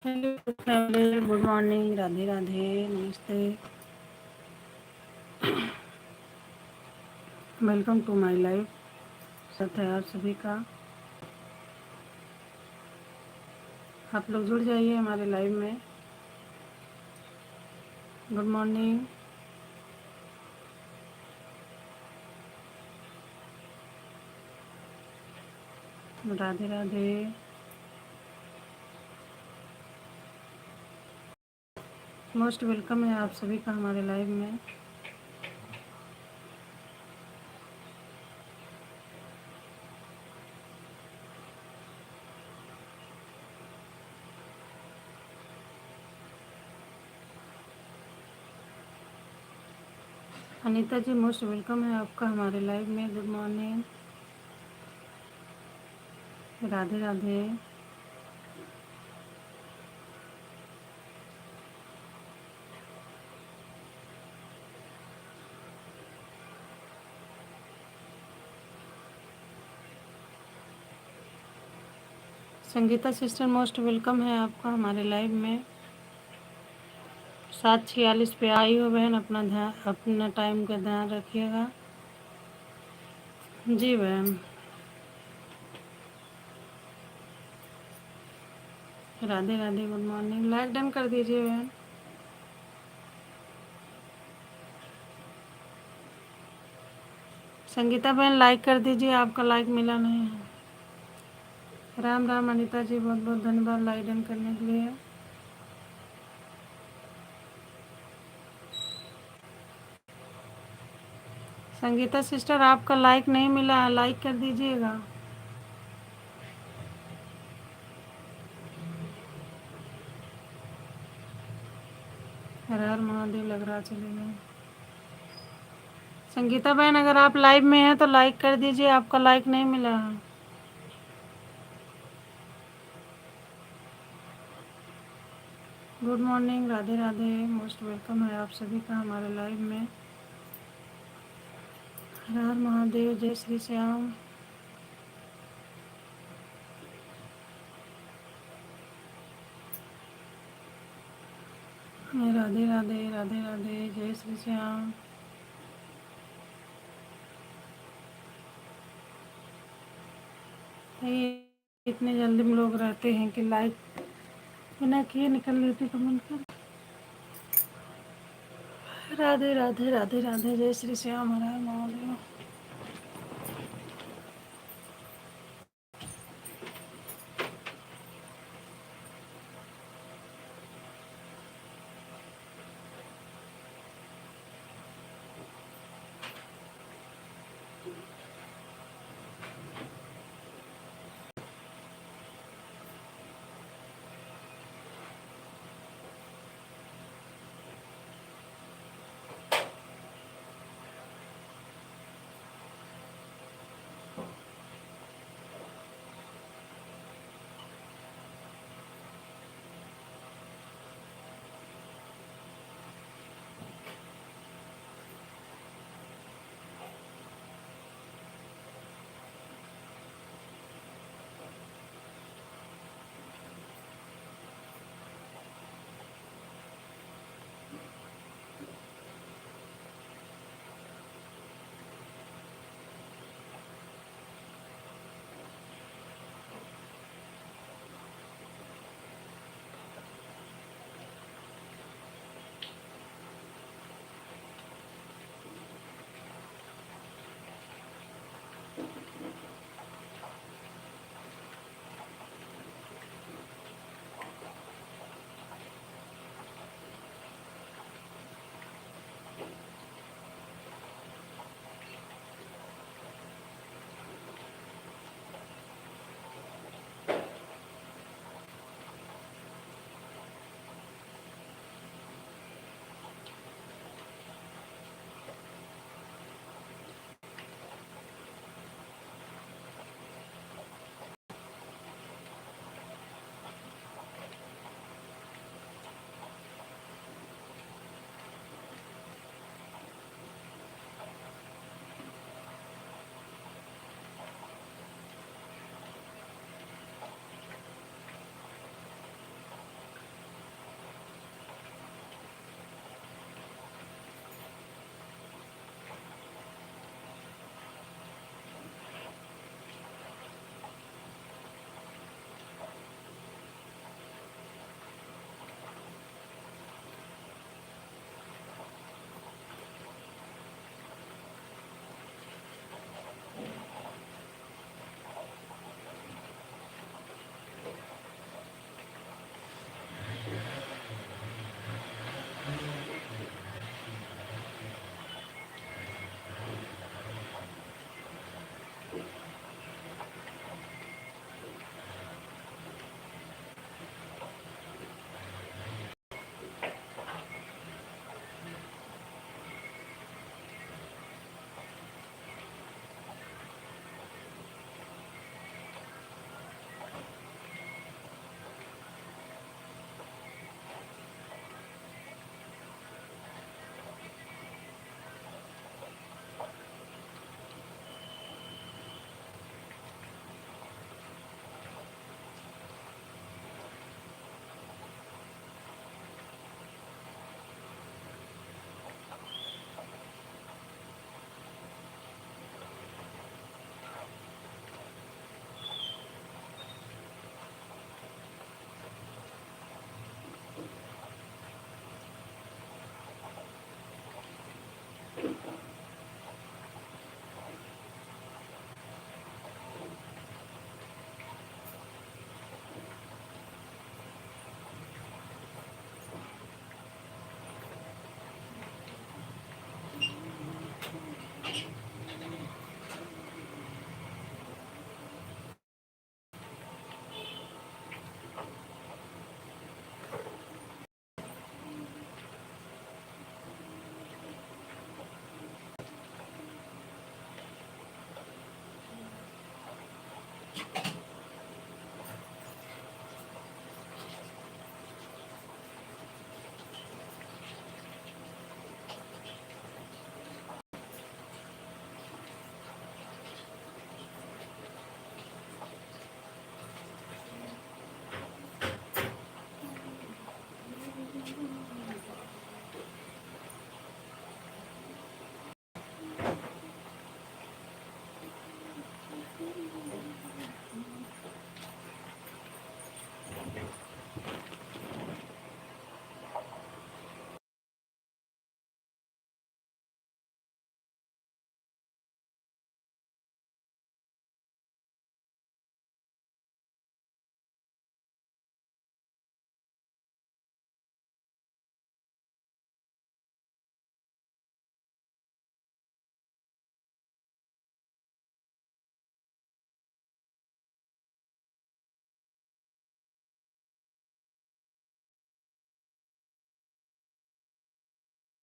Hello family, good morning, Radhe Radhe, नमस्ते। Welcome to my life. स्वागत है आप सभी का। आप लोग जुड़ जाइए हमारे लाइव में। Good morning, Radhe Radhe. Most welcome है आप सभी का हमारे लाइव में। अनीता जी, मोस्ट वेलकम है आपका हमारे लाइव में। Good morning, Radhe Radhe. Sangeeta sister, most welcome है आपका हमारे लाइव में। 7:46 पे आई हो बहन, अपना टाइम का ध्यान रखिएगा। जी बहन, Radhe Radhe, good morning. Like done कर दीजिए बहन। संगीता बहन लाइक कर दीजिए, आपका लाइक मिला नहीं है। राम राम अनीता जी, बहुत बहुत धन्यवाद लाइक डन करने के लिए। संगीता सिस्टर, आपका लाइक नहीं मिला है, लाइक कर दीजिएगा। हर हर महादेव, लग रहा चले गए। संगीता बहन, अगर आप लाइव में हैं तो लाइक कर दीजिए, आपका लाइक नहीं मिला है। Good morning, Radhe Radhe, most welcome है आप सभी का हमारे लाइव में। हर हर महादेव, जय श्री श्याम। राधे राधे, राधे राधे, जय श्री श्याम। ये इतने जल्दी में लोग रहते हैं कि लाइक बिना किए निकल लेते कमेंट कर। राधे राधे, राधे राधे, जय श्री श्याम, हर हर Mahadev.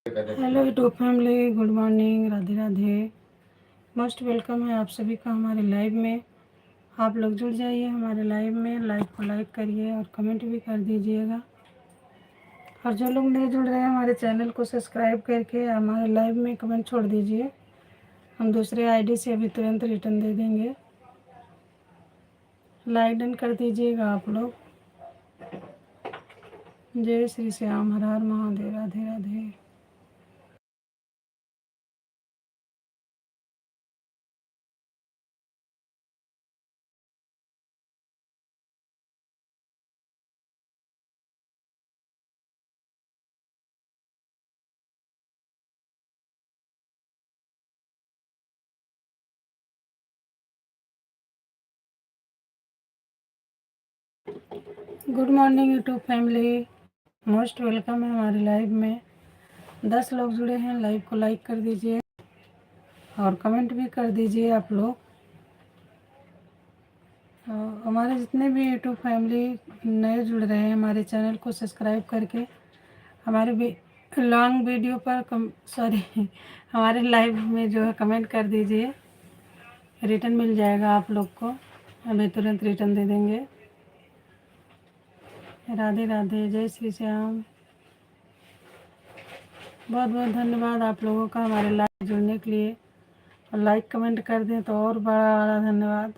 Hello YouTube family, good morning, Radhe Radhe. Most welcome है आप सभी का हमारे लाइव में। आप लोग जुड़ जाइए हमारे लाइव में, लाइव को लाइक करिए और कमेंट भी कर दीजिएगा। और जो लोग नहीं जुड़ रहे हैं हमारे चैनल को सब्सक्राइब करके हमारे लाइव में कमेंट छोड़ दीजिए, हम दूसरे आईडी से अभी तुरंत रिटर्न दे देंगे। लाइक डन कर दीजिएगा आप लोग। जय श्री श्याम, हर हर Mahadev, Radhe Radhe. Good morning YouTube family, most welcome है हमारे लाइव में। 10 लोग जुड़े हैं, लाइव को लाइक कर दीजिए और कमेंट भी कर दीजिए आप लोग। हमारे जितने भी यूट्यूब फैमिली नए जुड़ रहे हैं हमारे चैनल को सब्सक्राइब करके हमारे भी लॉन्ग वीडियो पर हमारे लाइव में जो है कमेंट कर दीजिए, रिटर्न मिल जाएगा आप लोग को, हमें तुरंत रिटर्न दे देंगे। राधे राधे, जय श्री श्याम। बहुत बहुत धन्यवाद आप लोगों का हमारे लाइव जुड़ने के लिए। और लाइक कमेंट कर दें तो और बड़ा बड़ा धन्यवाद।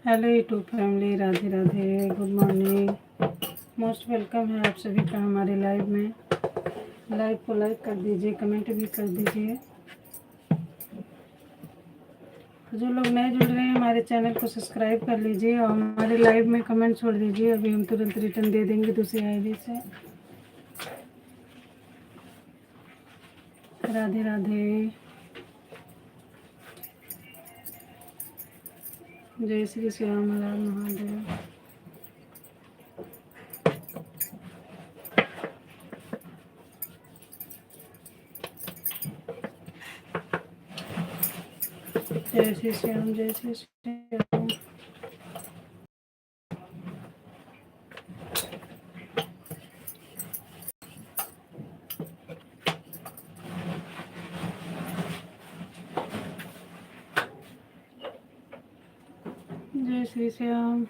Hello YouTube family, Radhe Radhe, good morning. Most welcome है आप सभी का हमारे लाइव में। लाइव को लाइक कर दीजिए, कमेंट भी कर दीजिए। जो लोग नए जुड़ रहे हैं हमारे चैनल को सब्सक्राइब कर लीजिए और हमारे लाइव में कमेंट छोड़ दीजिए। अभी हम तुरंत रिटर्न दे देंगे दूसरी आईडी से। राधे राधे, जय श्री श्याम, हर हर महादेव। जय श्री श्याम, जय श्री श्याम। जय श्री श्याम।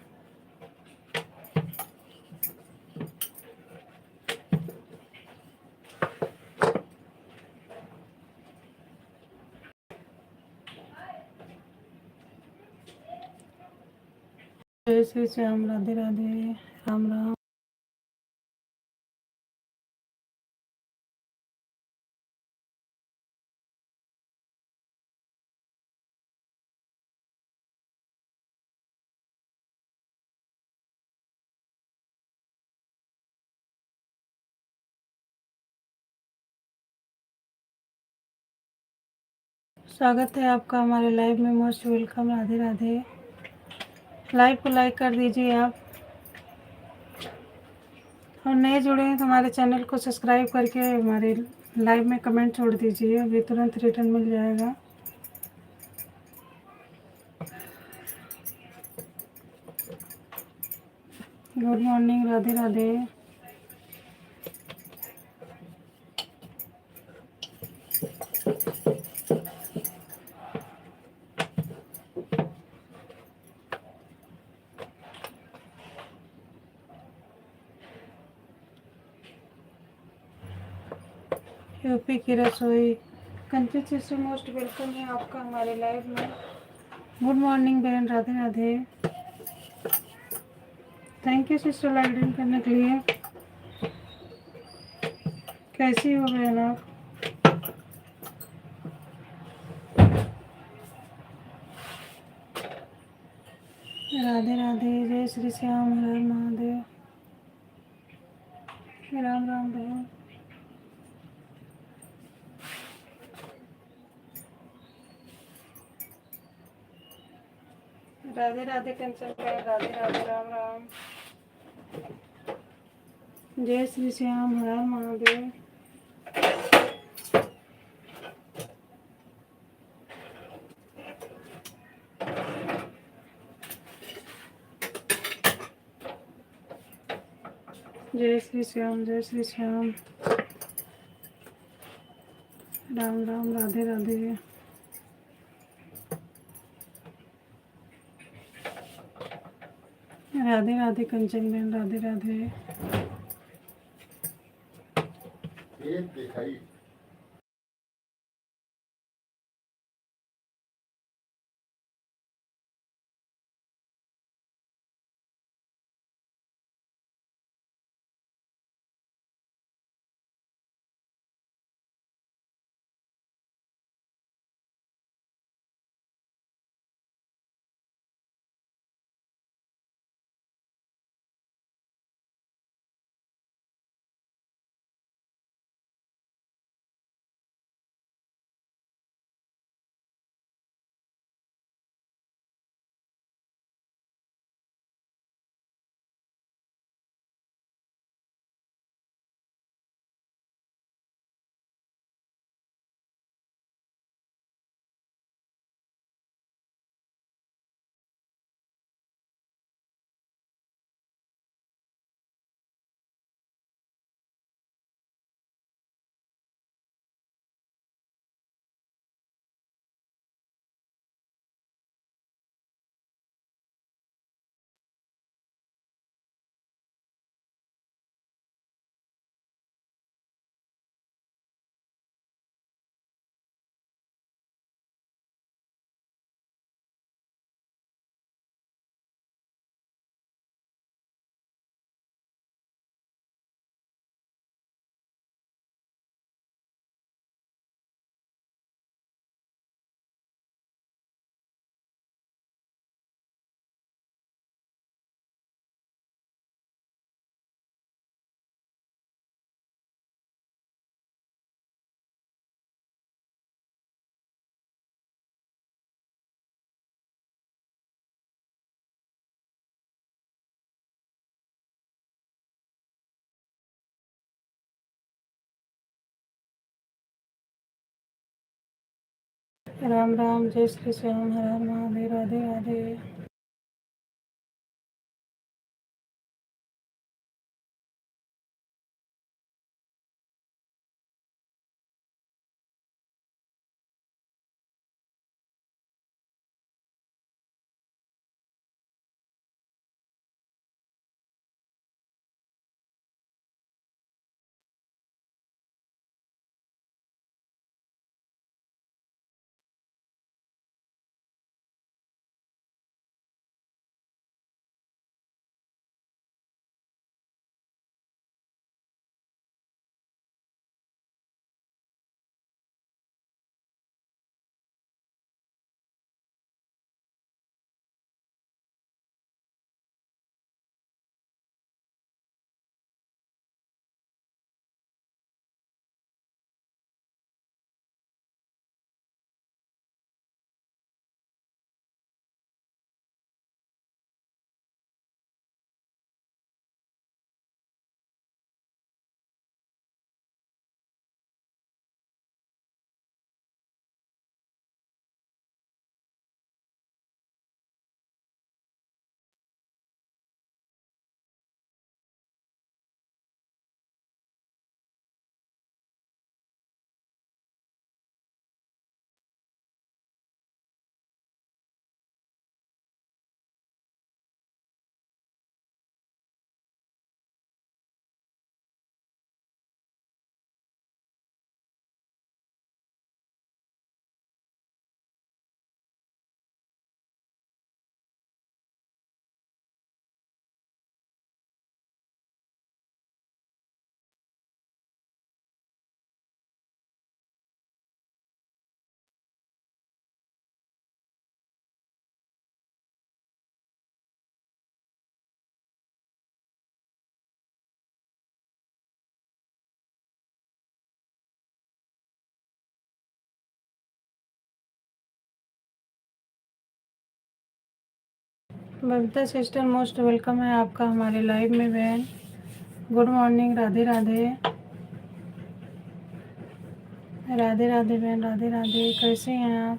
जय श्री श्याम, राधे राधे, राम राम। स्वागत है आपका हमारे लाइव में, most welcome. Radhe Radhe. Live को लाइक कर दीजिए आप, और नए जुड़े हैं तो हमारे चैनल को सब्सक्राइब करके हमारे लाइव में कमेंट छोड़ दीजिए। अभी तुरंत रिटर्न मिल जाएगा। Good morning, Radhe Radhe. UP की रसोई कंचन से मोस्ट वेलकम है आपका हमारे लाइव में। गुड मॉर्निंग बहन, Radhe Radhe. Thank you sister like in करने के लिए। कैसी हो बहन आप? राधे राधे, जय श्री श्याम, हर हर महादेव। राम राम बहन। राधे राधे कंचन बहन, राधे राधे, राम राम। जय श्री श्याम, हर हर महादेव। जय श्री श्याम, जय श्री श्याम, राम राम, राधे राधे। राधे राधे कंचन बहन, राधे राधे। दिखाई राम राम, जय श्री श्याम, हर हर Mahadev, Radhe Radhe. Babita sister, most welcome है आपका हमारे लाइव में बहन। Good morning, Radhe Radhe. राधे राधे बहन, राधे राधे, कैसे हैं आप?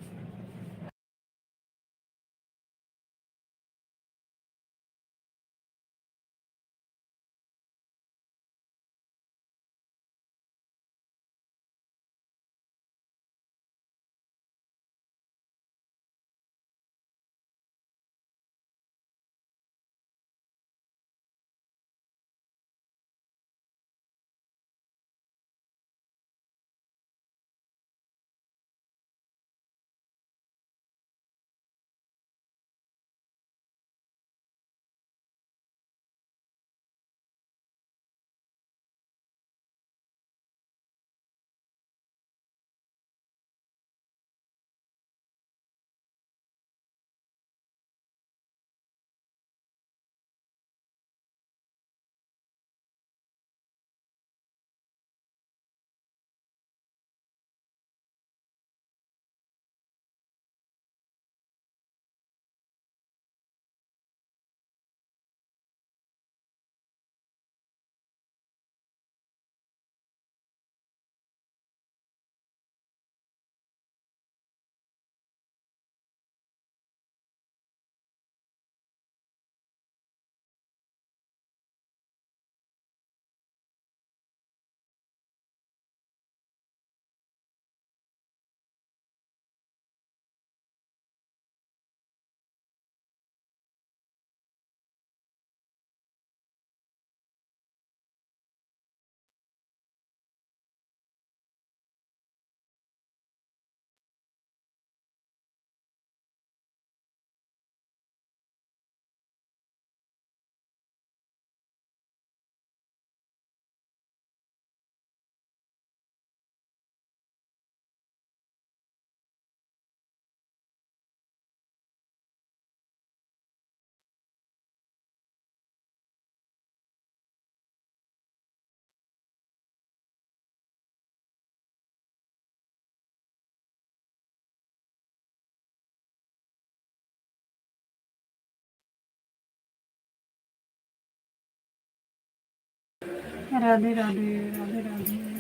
राधे राधे, राधे राधे।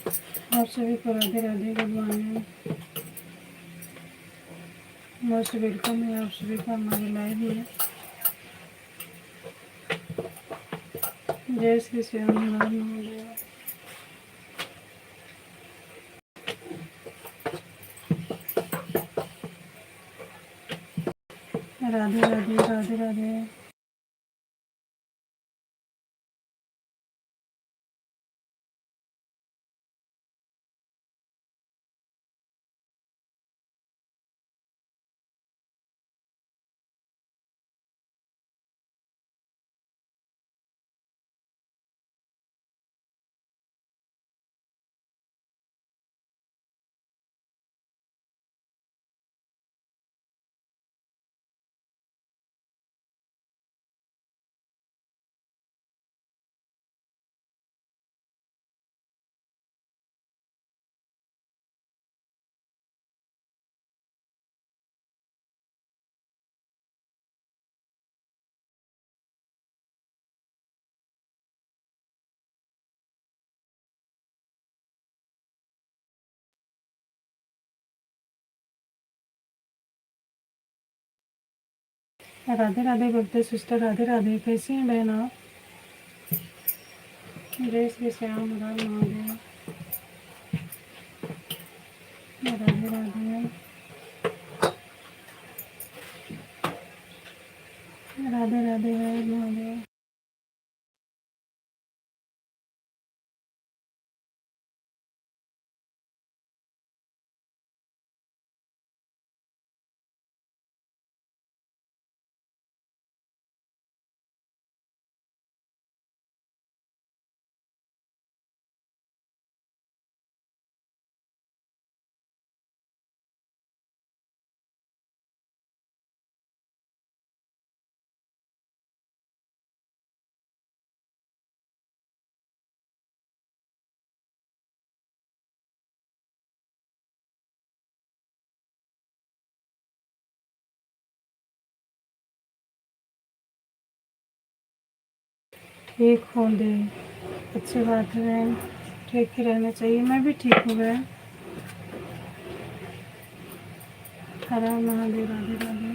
आप सभी को Radhe Radhe, good morning, most welcome है आप सभी का हमारे लाइव में। जय श्री श्याम हर महादेव। राधे राधे राधे राधे। राधे राधे भक्ति सिस्टर, राधे राधे, कैसी हैं बहन आप? जय श्री श्याम हर महादेव। राधे राधे राधे राधे हर महादेव। ठीक हो दे, अच्छी बात है बहन, ठीक ही रहना चाहिए। मैं भी ठीक हूँ बहन। हर हर महादेव, राधे राधे।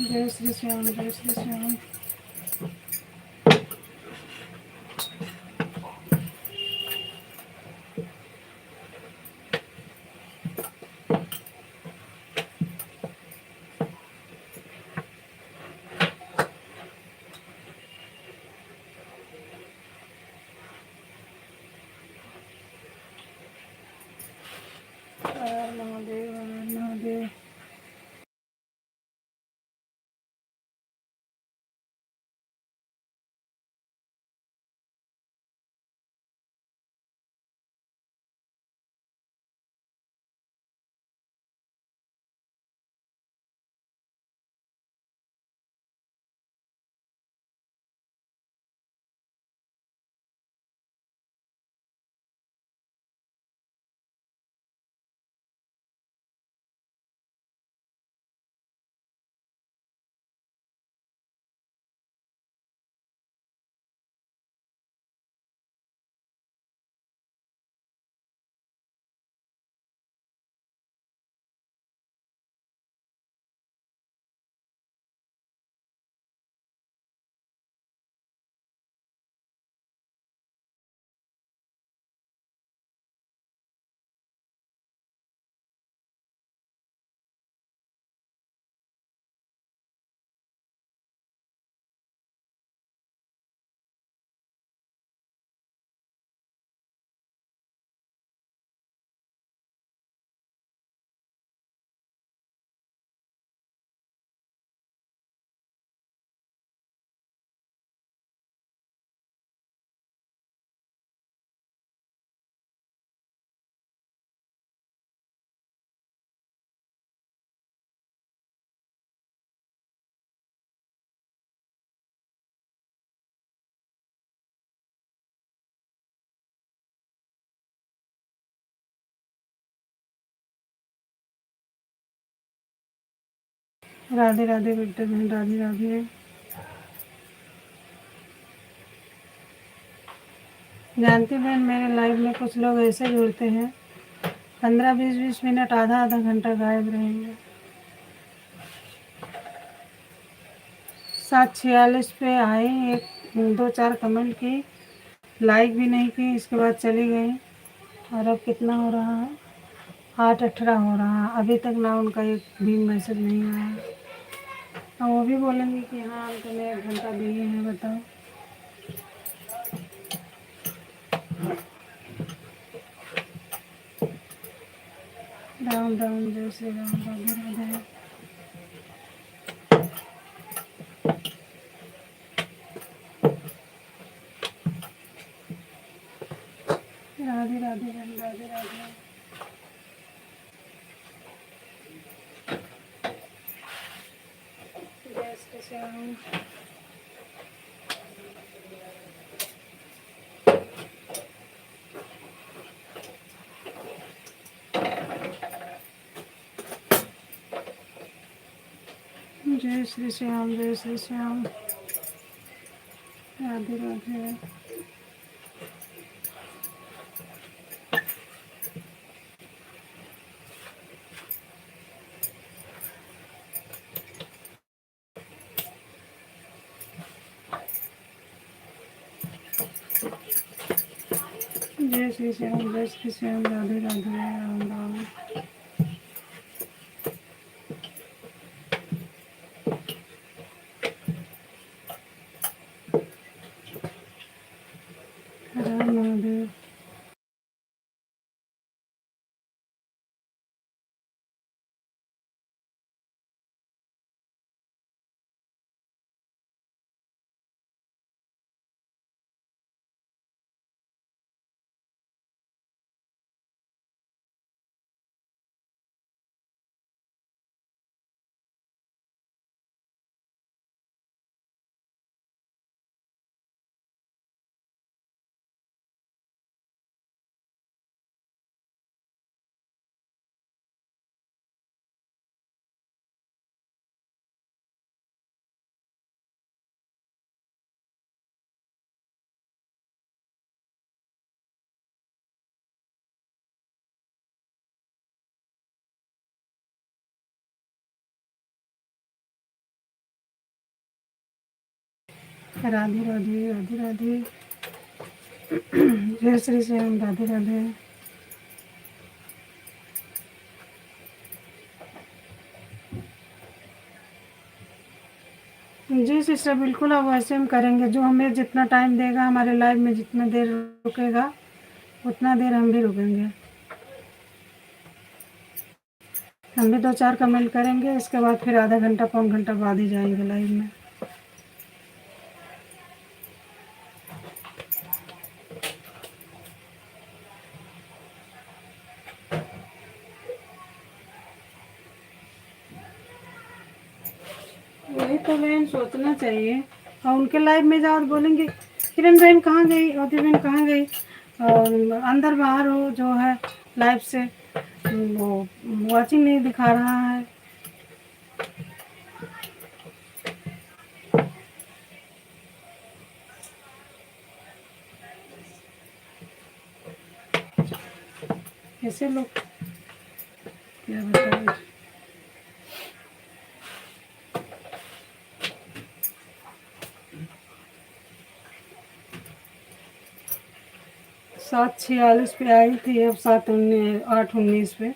जय श्री श्याम, जय श्री श्याम। हर हर महादेव, हर हर महादेव। राधे राधे बेटे बहन, राधे राधे। जानती बहन, मेरे लाइफ में कुछ लोग ऐसे जुड़ते हैं 15-20 मिनट, आधा आधा घंटा गायब रहेंगे। 746 पे आई, एक दो चार कमेंट की, लाइक भी नहीं की, इसके बाद चली गई। और अब कितना हो रहा है? 8:18 हो रहा है, अभी तक ना उनका एक भी मैसेज नहीं आया। और वो भी बोलेंगे कि हाँ हम तुम्हें 1 घंटा दिए हैं, बताओ। राम राम, जय श्री राम, राधे राधे। राधे राधे बहन, राधे राधे। जय श्री श्याम। जय श्री श्याम, जय श्री श्याम। राधे राधे। जय श्री श्याम, जय श्री श्याम, राधे राधे, राम राम। राम महादेव। राधे राधे, राधे राधे। जय श्री श्याम, राधे राधे। जी सिस्टर, बिल्कुल अब वैसे हम करेंगे। जो हमें जितना टाइम देगा, हमारे लाइफ में जितना देर रुकेगा उतना देर हम भी रुकेंगे। हम भी 2-4 कमेंट करेंगे, इसके बाद फिर आधा घंटा पौन घंटा बाद ही जाएंगे लाइव में। वही तो बहन सोचना चाहिए। और उनके लाइफ में जाओ तो बोलेंगे किरण बहन कहाँ गई, अवधि बहन कहाँ गई। और अंदर बाहर हो जो है लाइफ से, वो वॉचिंग नहीं दिखा रहा है। ऐसे लोग क्या बताएं। 7:46 पे आई थी, अब 8:19 पे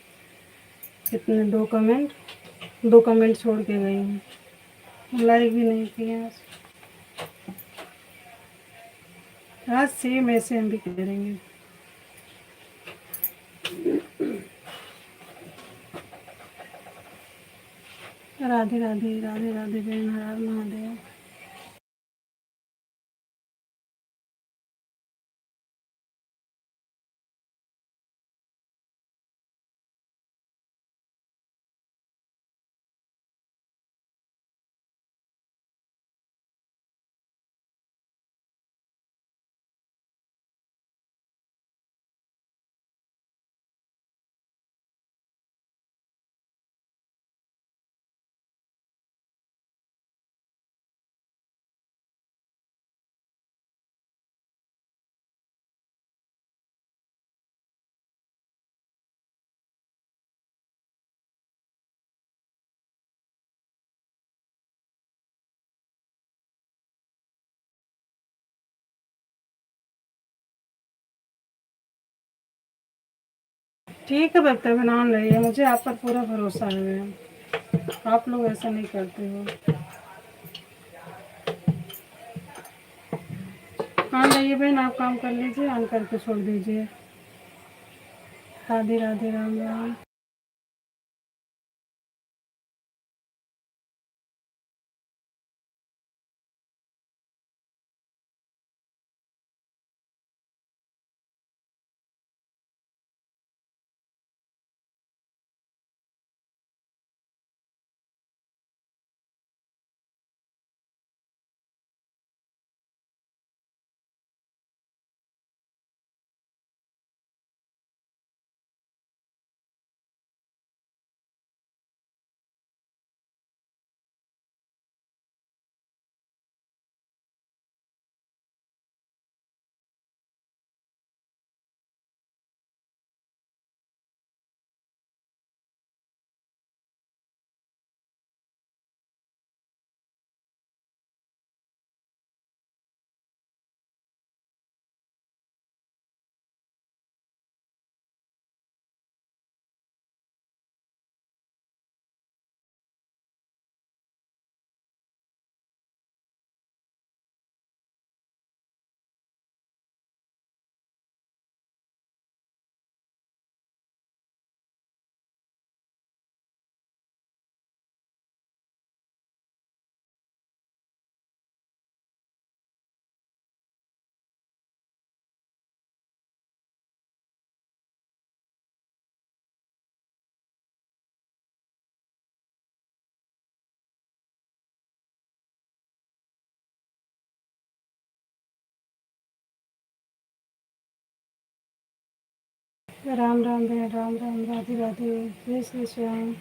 कितने 2 कमेंट छोड़ के गई हूँ। लाइक भी नहीं किया। आज सेम ऐसे हम भी करेंगे। राधे राधे, राधे राधे बहन, हर हर महादेव। ठीक है बर्तन बना रही है, मुझे आप पर पूरा भरोसा है। आप लोग ऐसा नहीं करते हो। हाँ जाइए बहन, आप काम कर लीजिए, ऑन करके छोड़ दीजिए। राधे राधे, राम राम। राम राम बहन, राम राम, राधे राधे, जय श्री श्याम।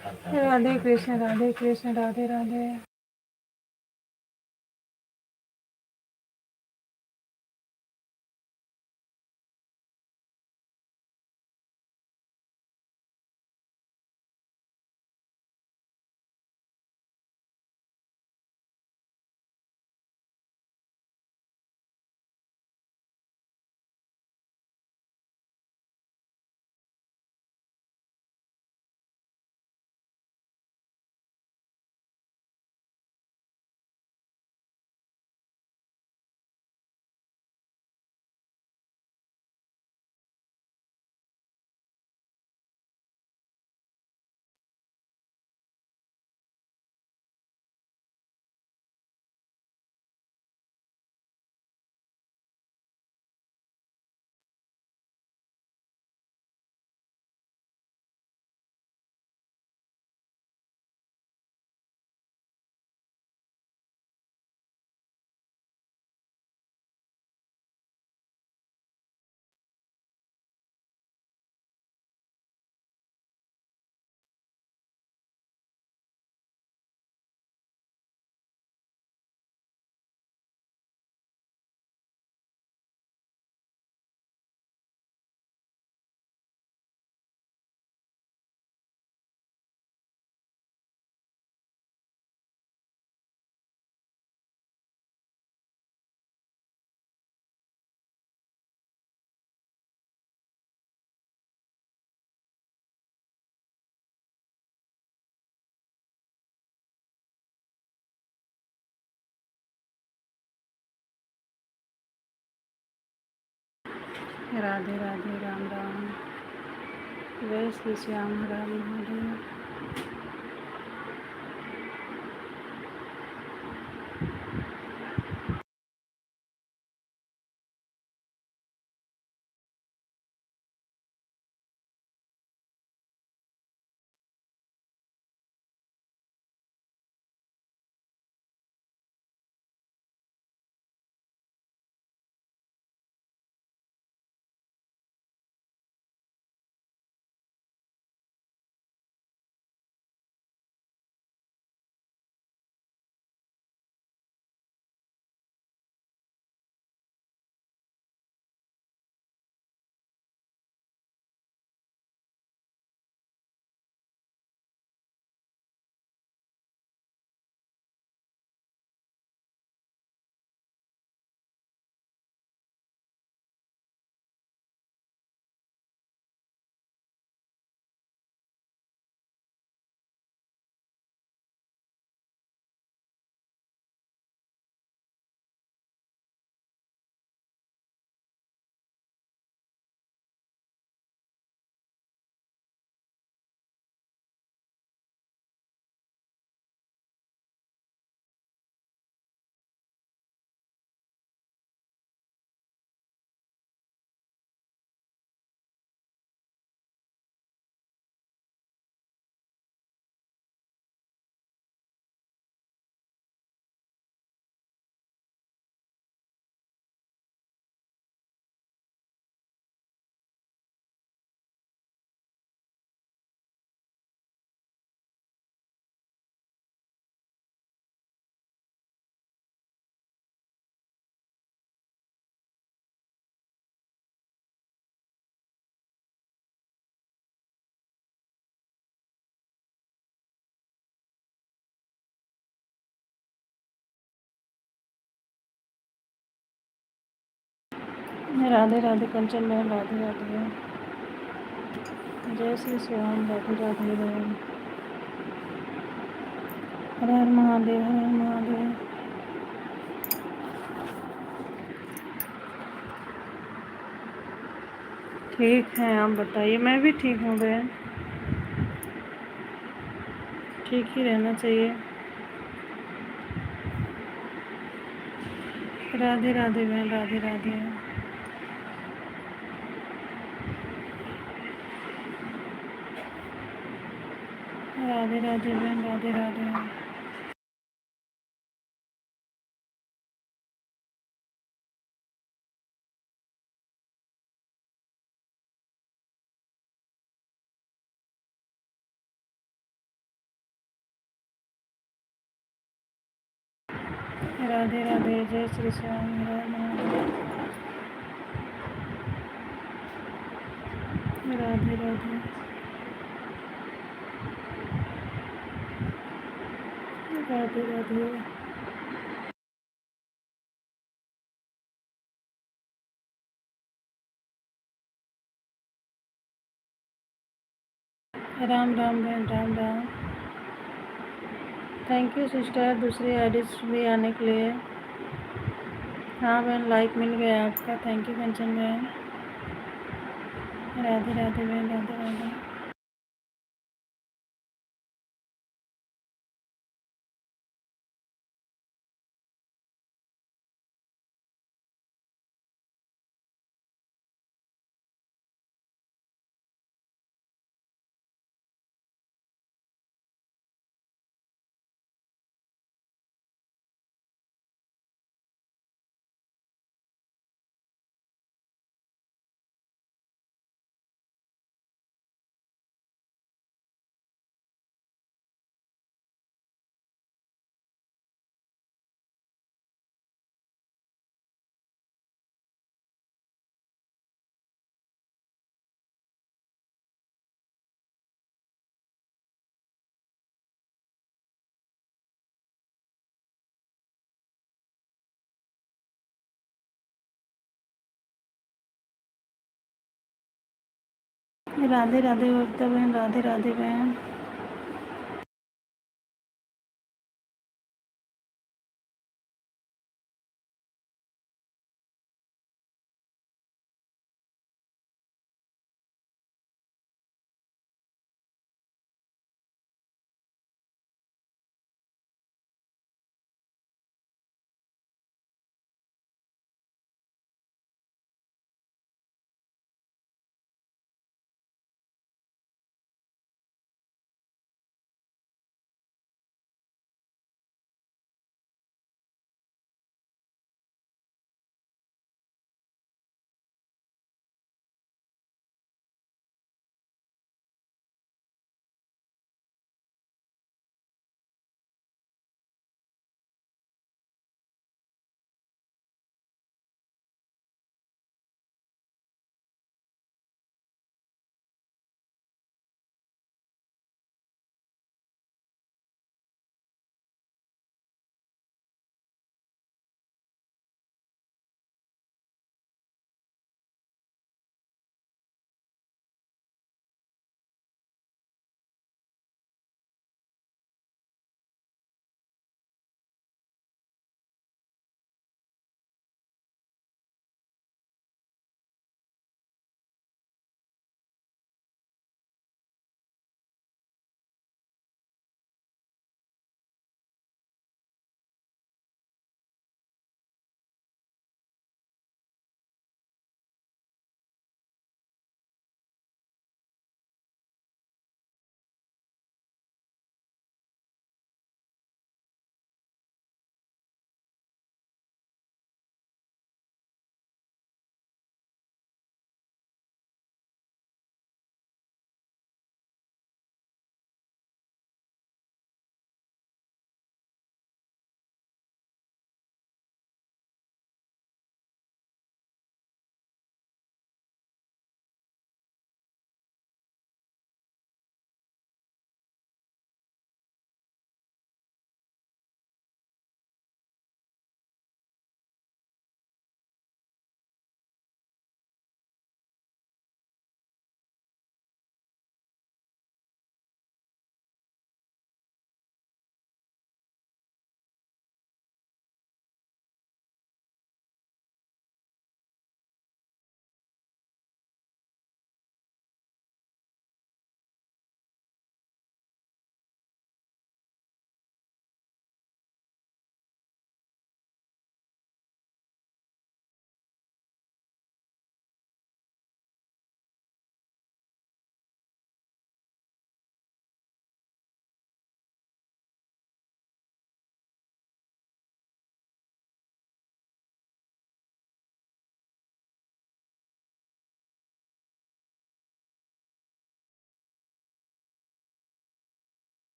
राधे कृष्ण, राधे कृष्ण, राधे राधे। राधे राधे, राम राम। जय श्री श्याम, हर हर महादेव। राधे राधे कंचन बहन, राधे राधे। जय श्री श्याम, राधे राधे बहन। हर हर महादेव, हर हर महादेव। ठीक है, आप बताइए। मैं भी ठीक हूँ बहन, ठीक ही रहना चाहिए। राधे राधे बहन, राधे राधे। राधे राधे बहन, राधे राधे। राधे राधे, जय श्री श्याम, हर हर महादेव। राधे राधे, राधे राधे। राम राम बहन, Ram Ram. Thank you sister, दूसरी आईडीज भी आने के लिए। हाँ बहन, लाइक मिल गया आपका, थैंक यू कंचन बहन। राधे राधे बहन, राधे राधे। राधे राधे भक्ता बहन, राधे राधे बहन।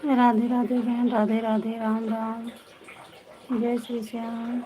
राधे राधे बहन, राधे राधे, राम राम, जय श्री श्याम।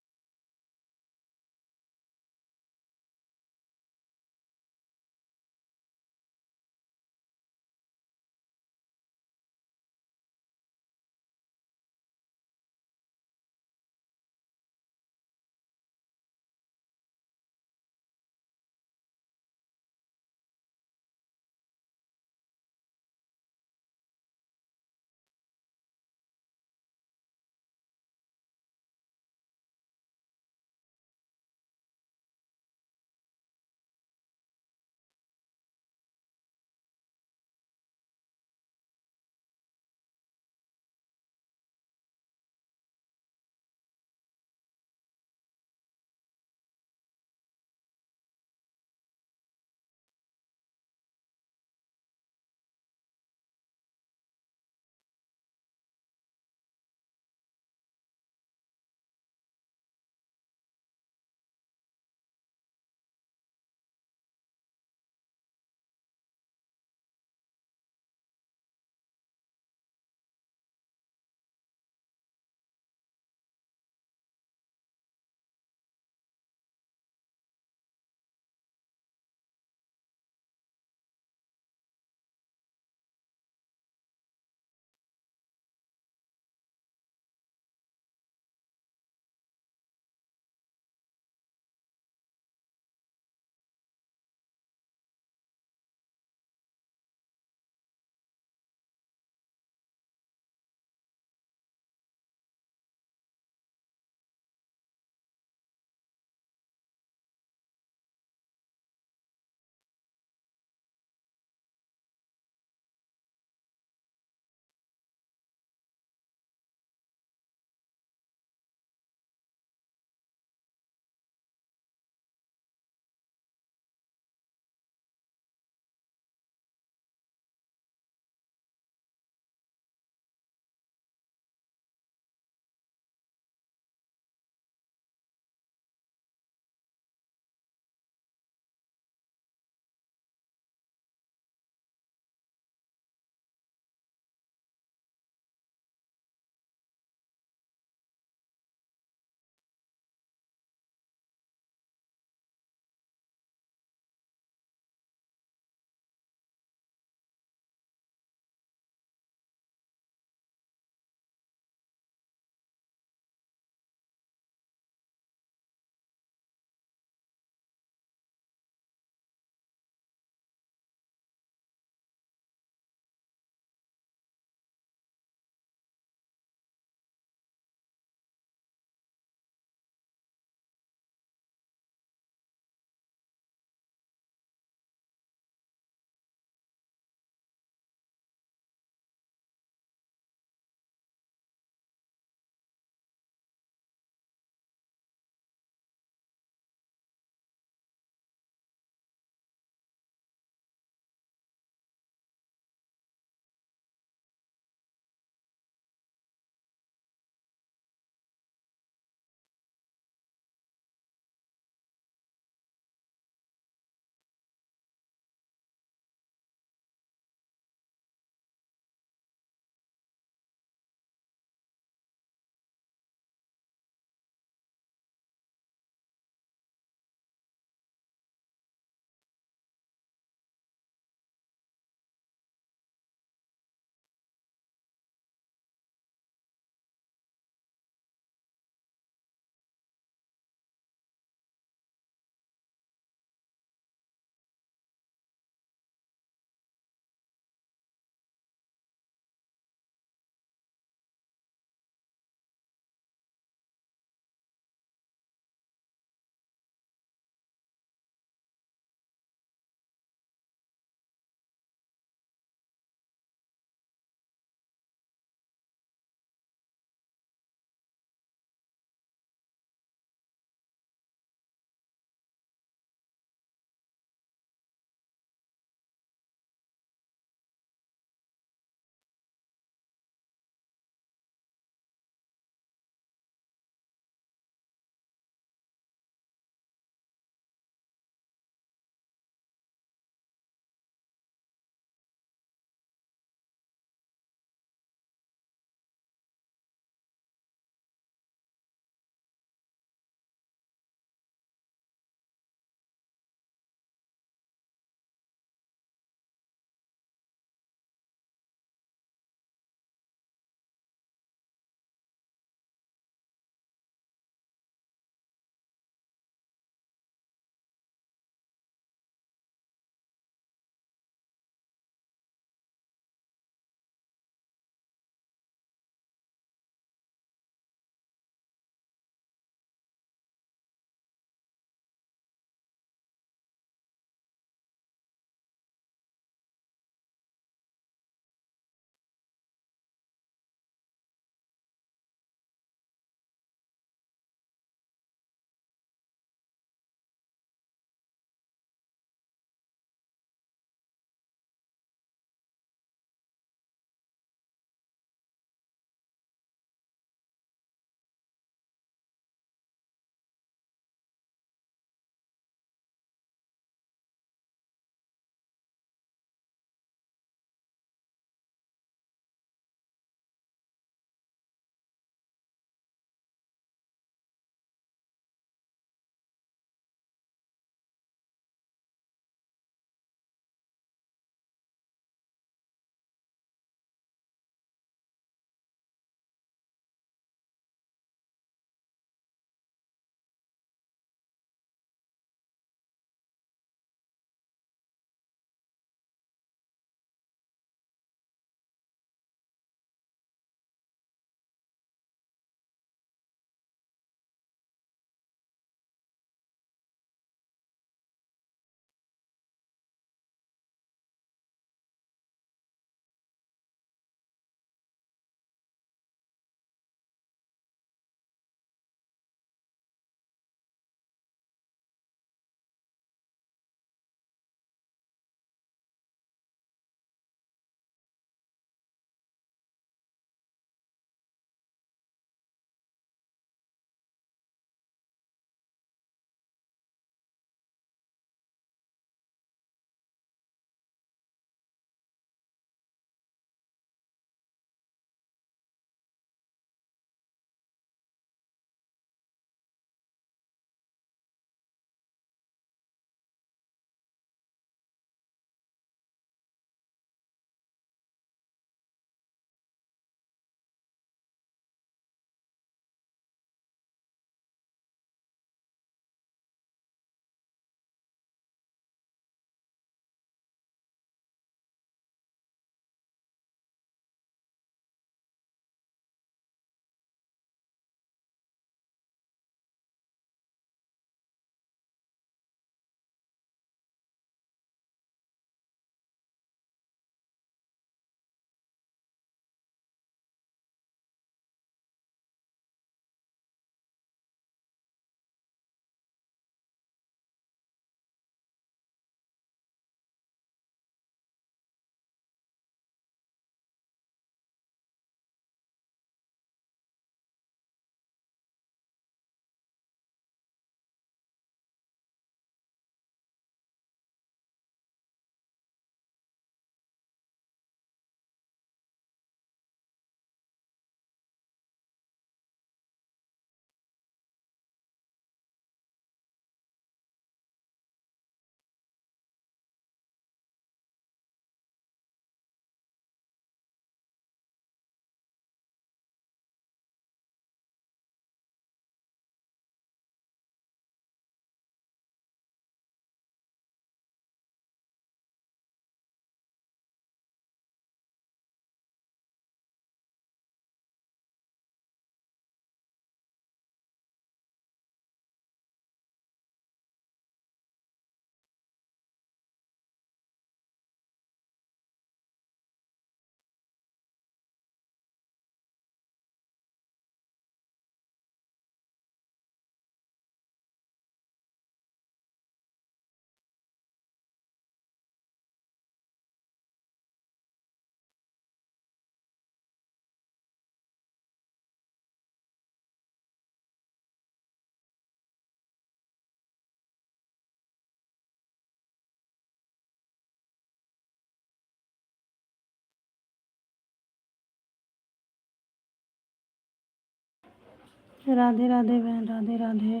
राधे राधे बहन, राधे राधे।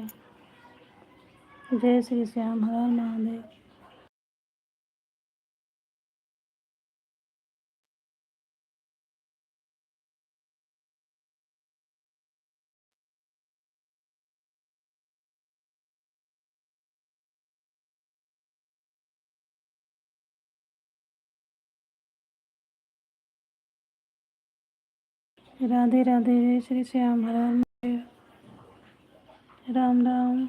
जय श्री श्याम, हर हर महादेव। राधे राधे, जय श्री श्याम, हर हर महादेव। राम राम।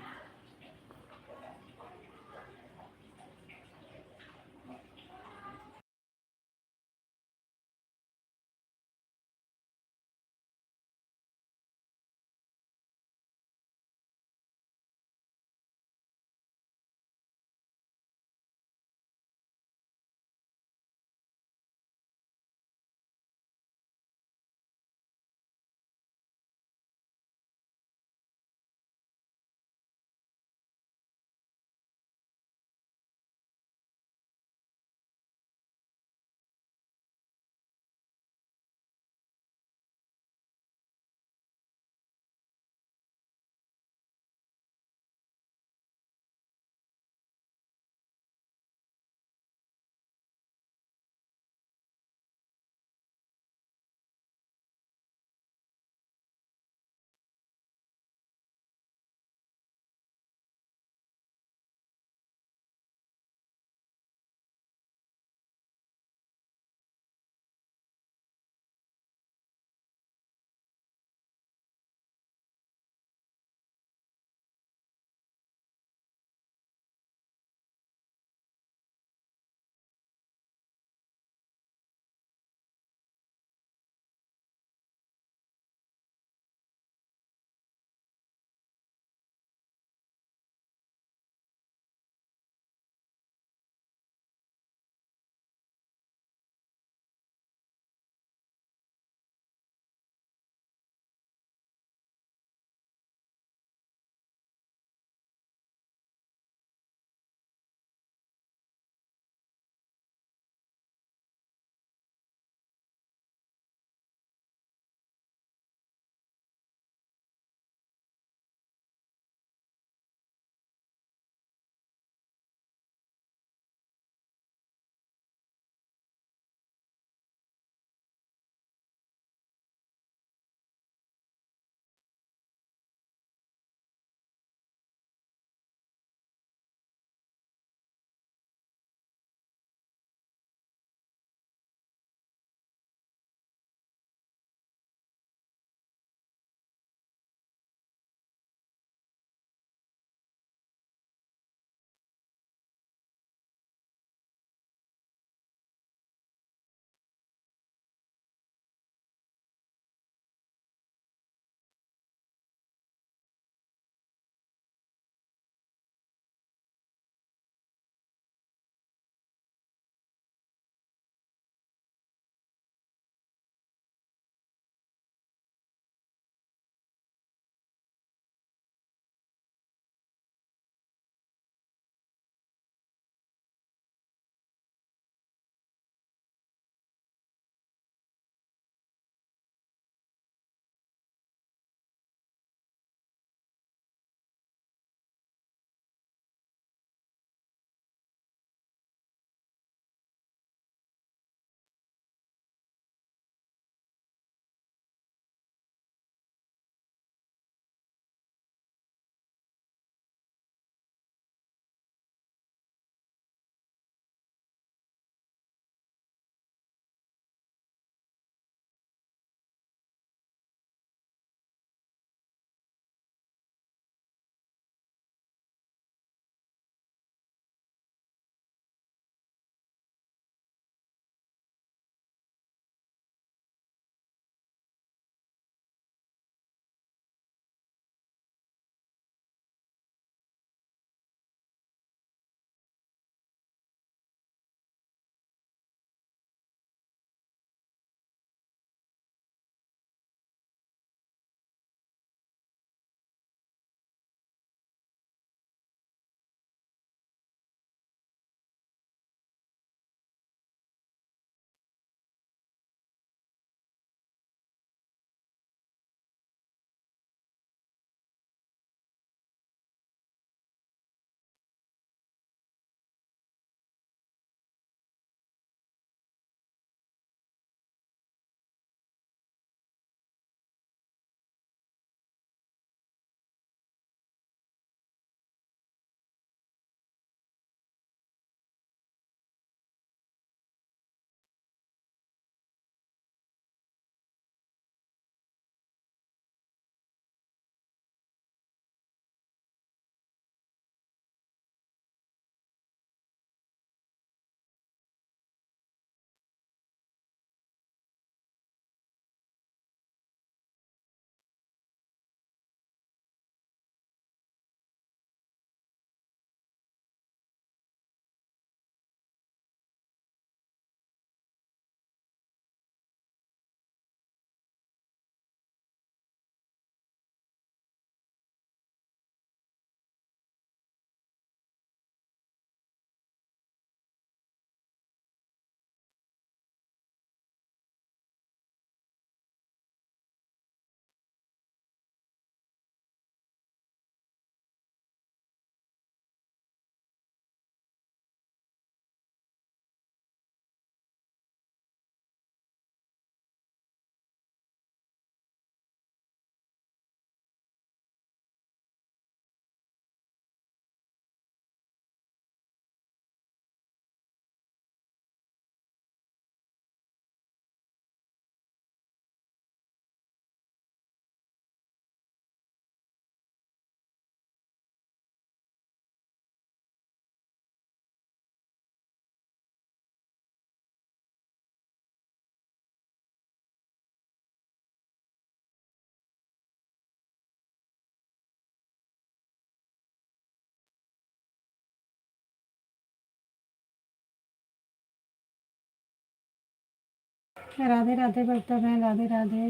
राधे राधे भक्त बहन, राधे राधे।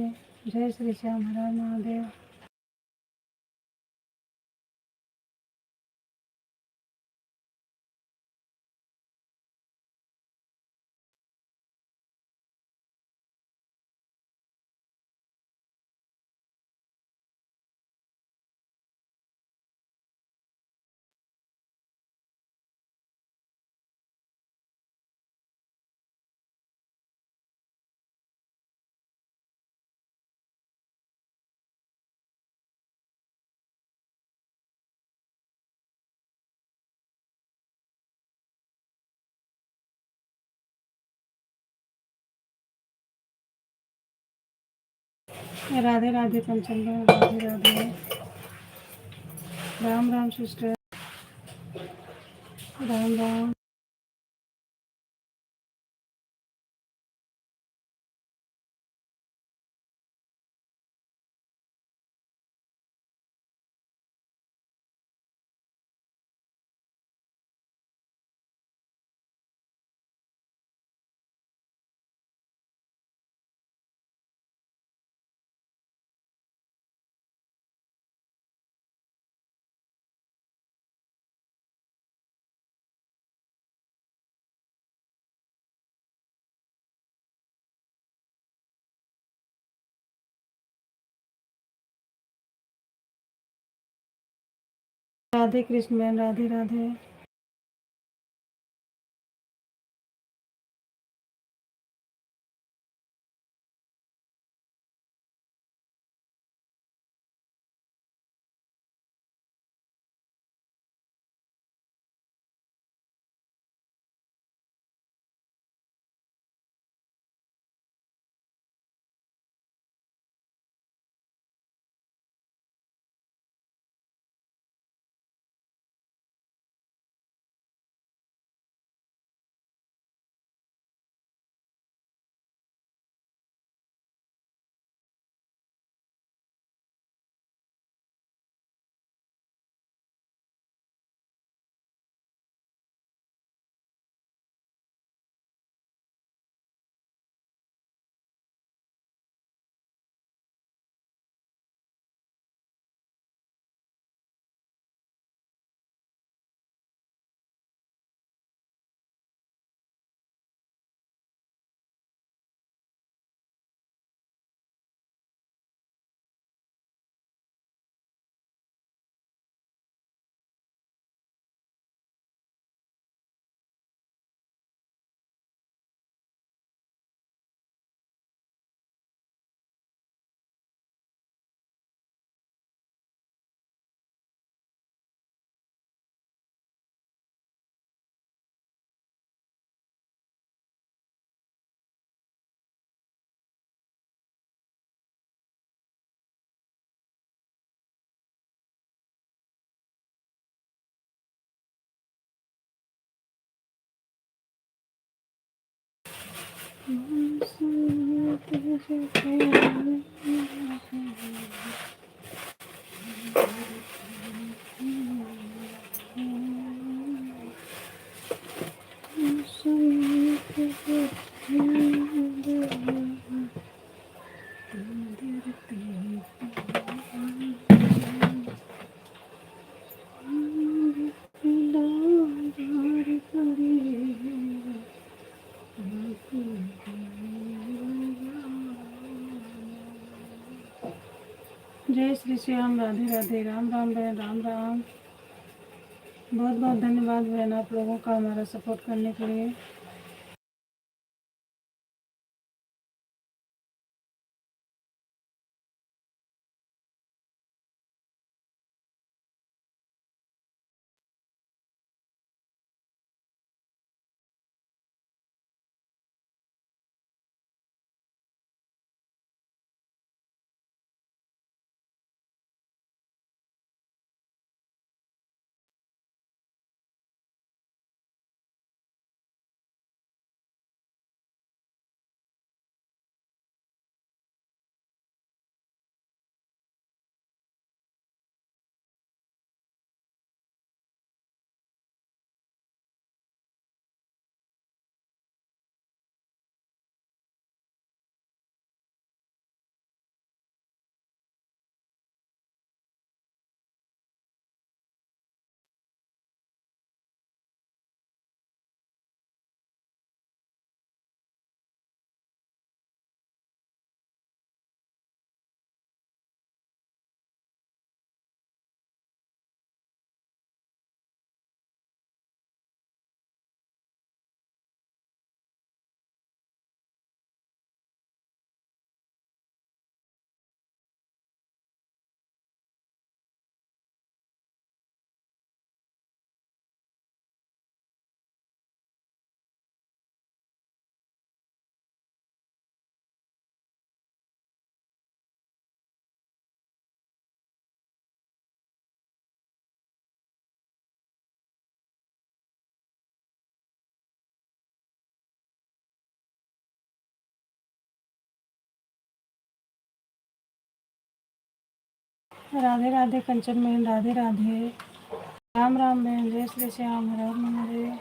जय श्री श्याम, हर हर महादेव। राधे राधे पंचम बहन, राधे राधे। राम राम सिस्टर, राम राम। राधे कृष्ण बहन, राधे राधे। जय श्री श्याम, राधे राधे। राम राम बहन, राम राम। बहुत बहुत धन्यवाद बहन आप लोगों का हमारा सपोर्ट करने के लिए। राधे राधे कंचन बहन, राधे राधे। राम राम बहन, जय श्री श्याम, हर हर महादेव।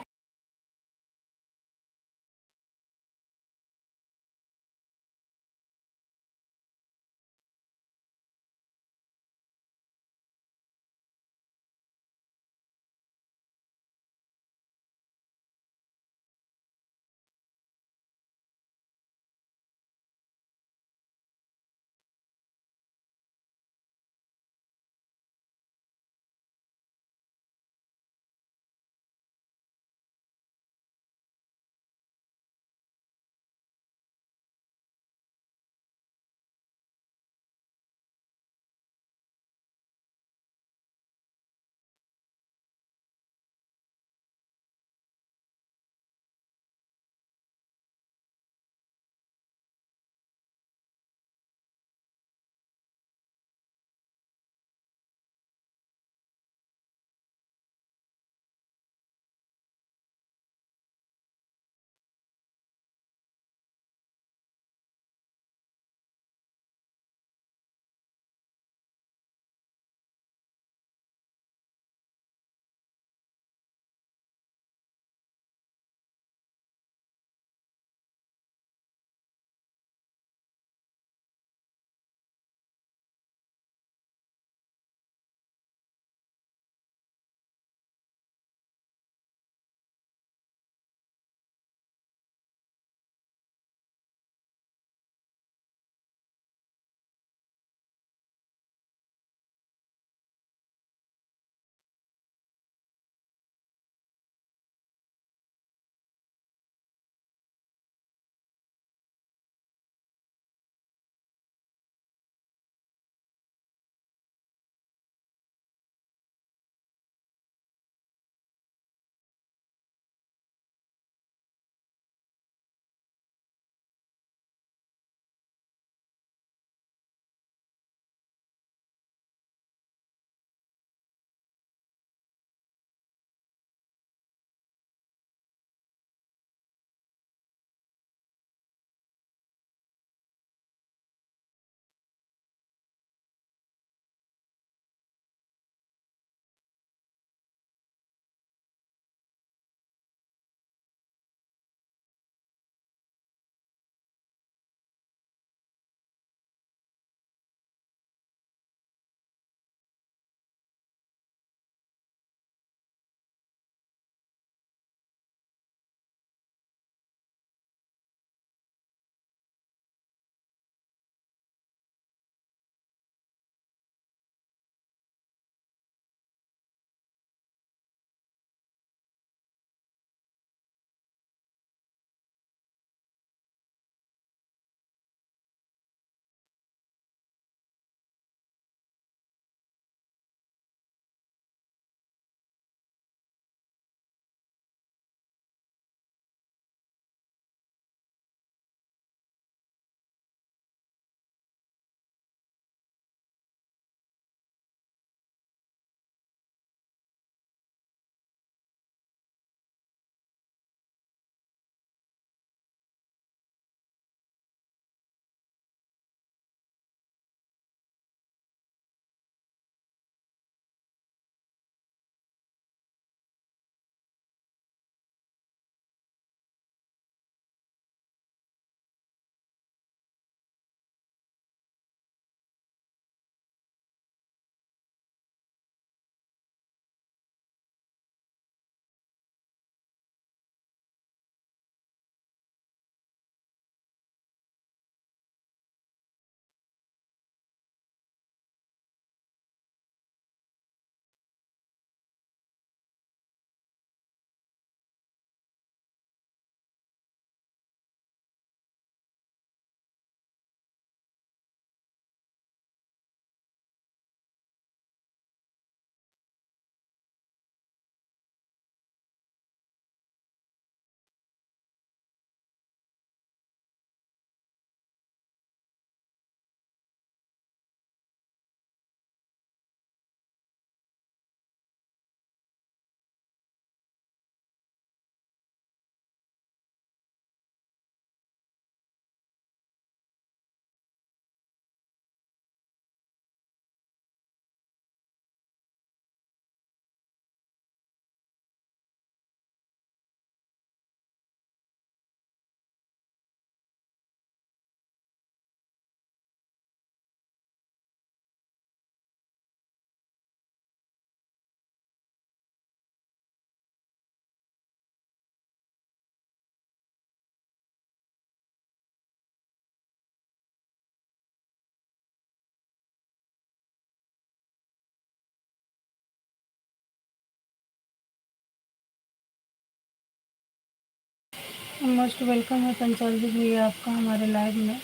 मोस्ट वेलकम है पंचाल जी भैया आपका हमारे लाइव में।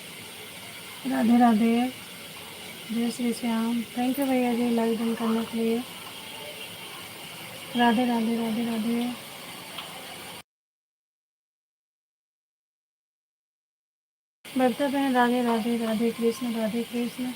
राधे राधे, जय श्री श्याम। थैंक यू भैया जी लाइव ज्वाइन करने के लिए। राधे राधे राधे राधे। बरता बहन Radhe Radhe, Radhe Krishna Radhe Krishna.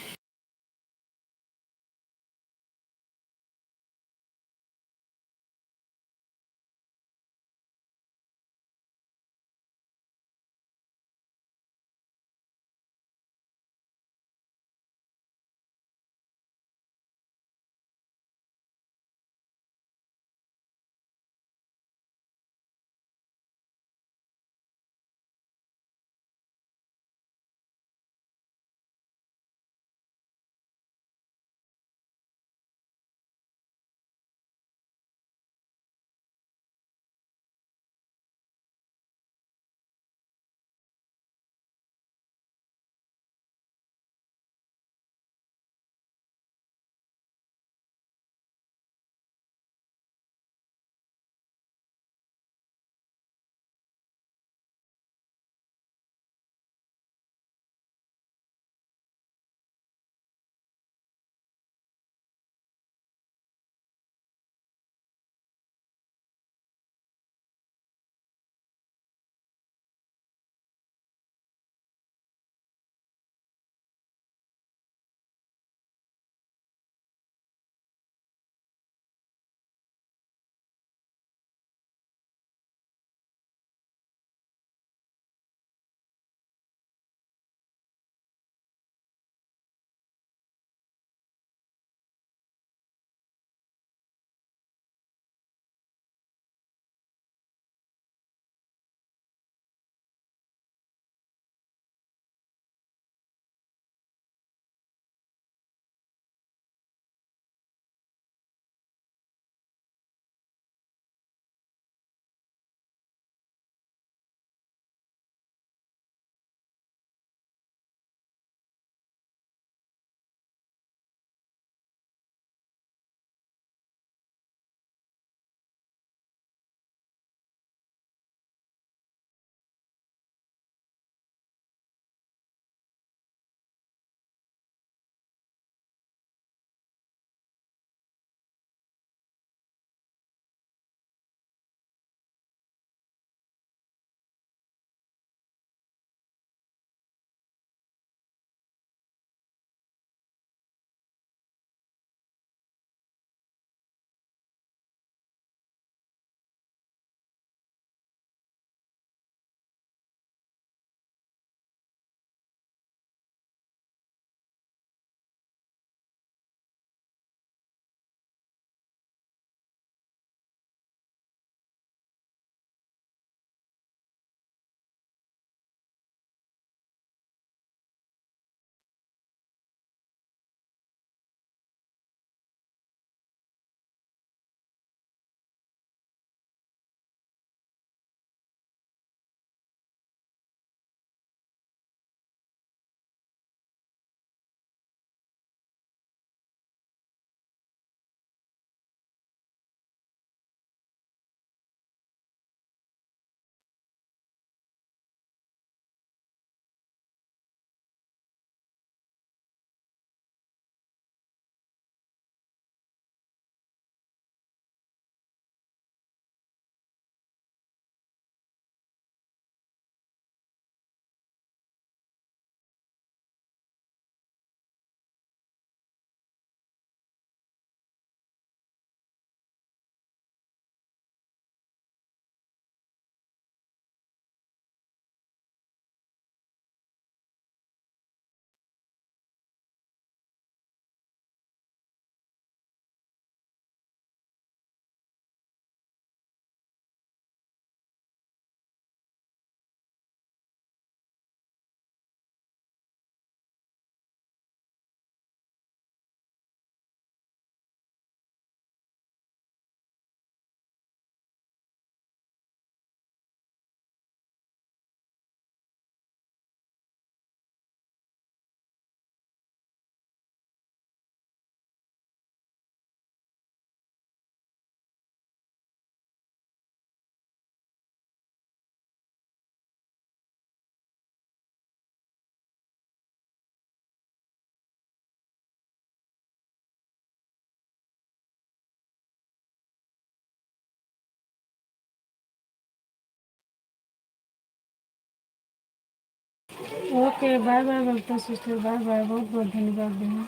Okay, bye bye Bhakta sister, bye bye, बहुत बहुत धन्यवाद बहन।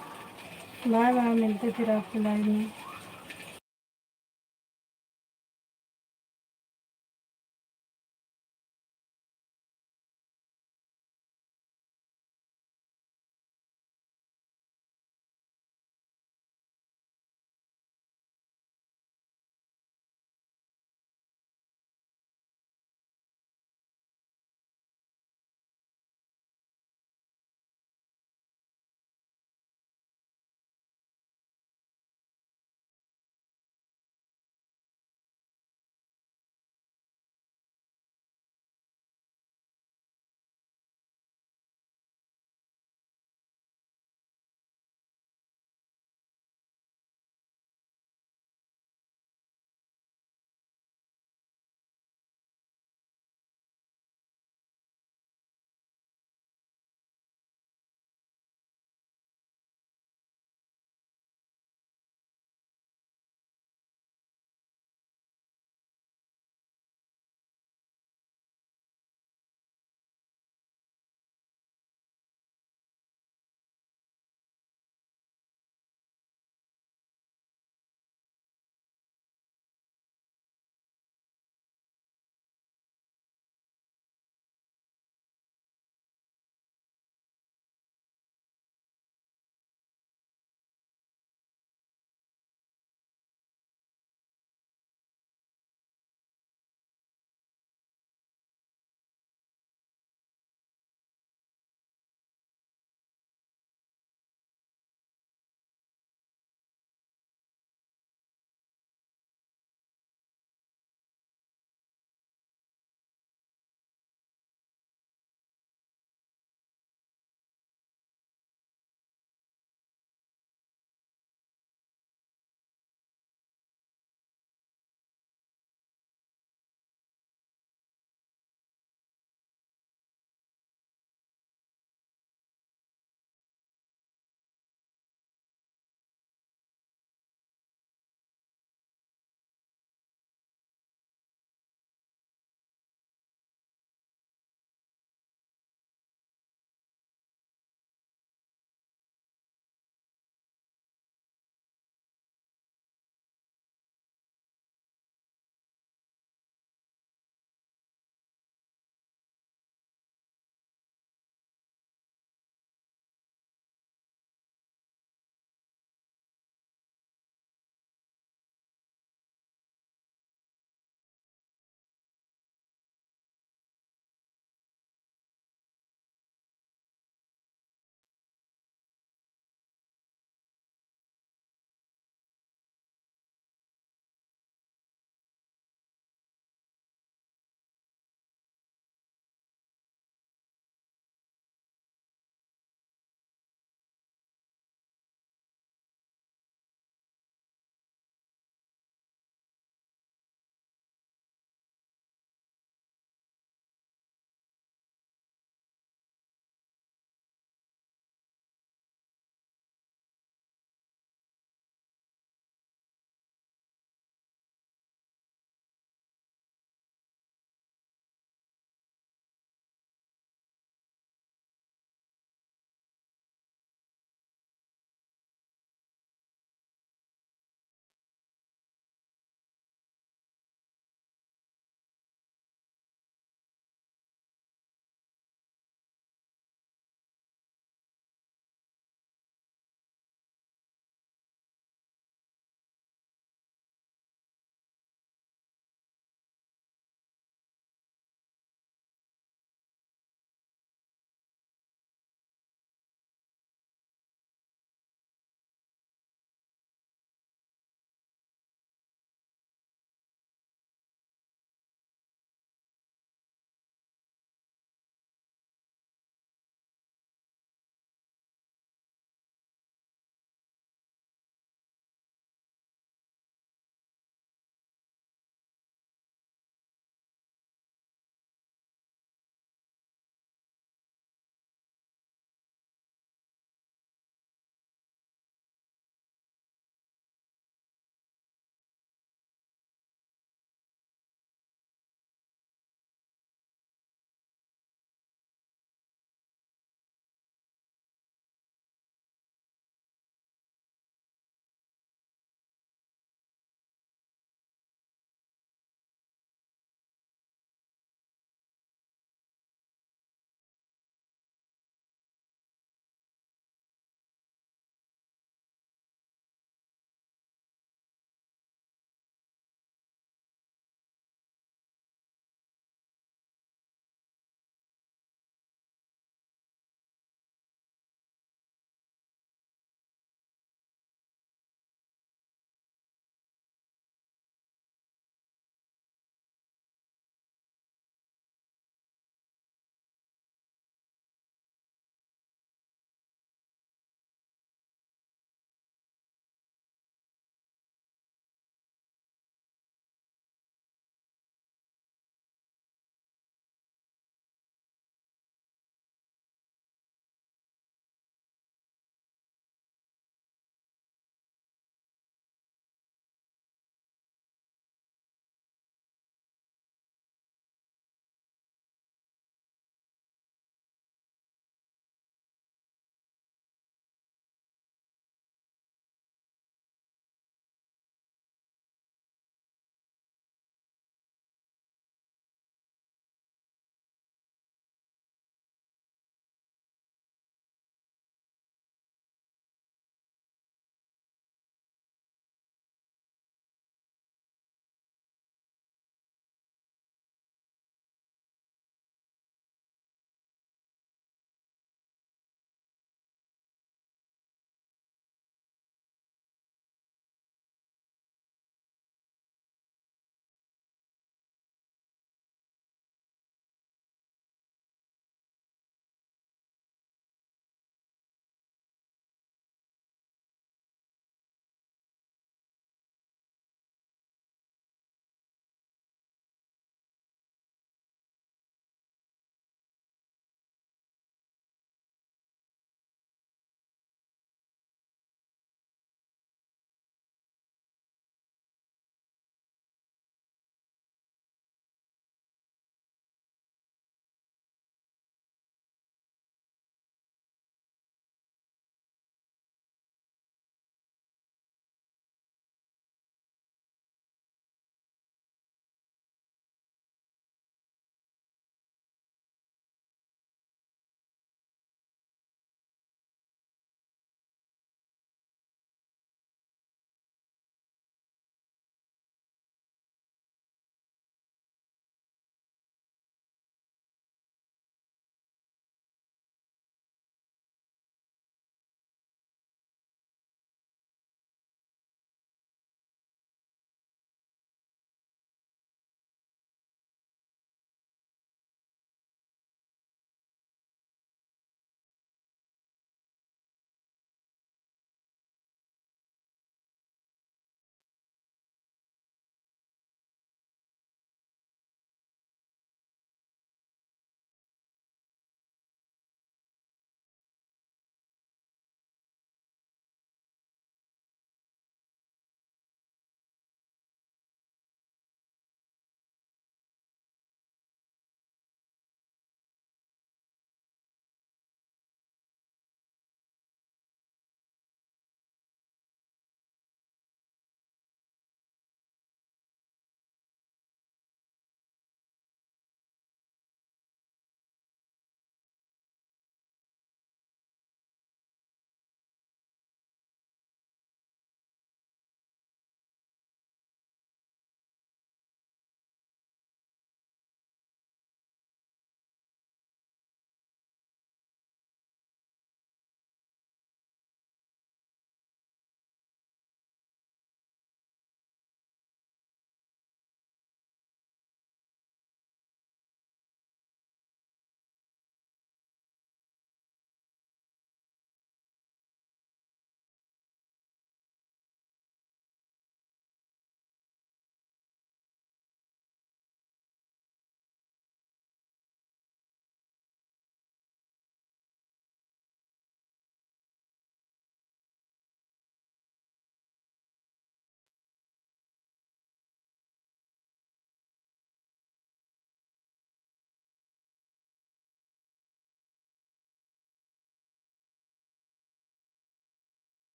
बाय बाय, मिलते फिर आपके लाइव में।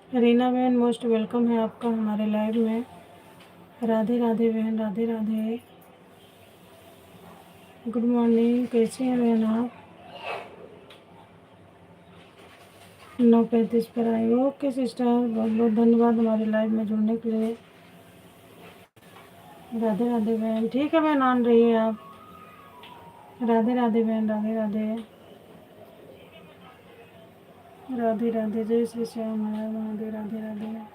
रीना बहन मोस्ट वेलकम है आपका हमारे लाइव में। राधे राधे बहन, राधे राधे। गुड मॉर्निंग, कैसी हैं बहन आप? 9:35 पर आई। ओके सिस्टर, बहुत बहुत धन्यवाद हमारे लाइव में जुड़ने के लिए। राधे राधे बहन, ठीक है बहन, ऑन रही है आप। राधे राधे बहन, राधे राधे। राधे राधे, जय श्री श्याम, हर महादेव, राधे राधे।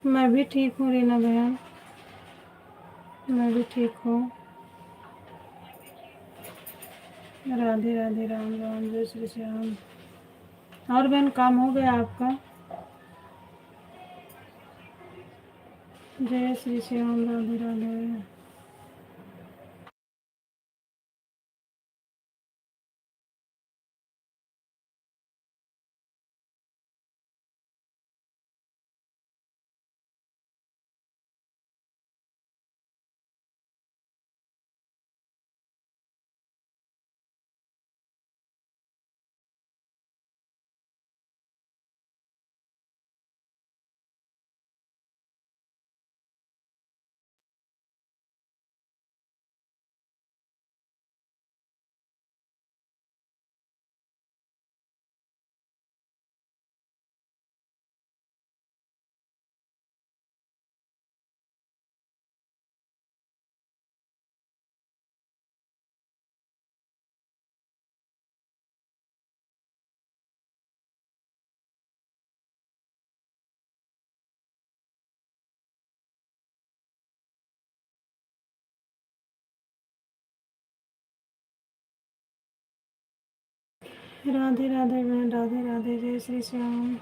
मैं भी ठीक हूँ रीना बहन, मैं भी ठीक हूँ। राधे राधे, राम राम, जय श्री श्याम। और बहन, काम हो गया आपका? जय श्री श्याम, राधे राधे। राधे राधे बहन, राधे राधे, जय श्री श्याम।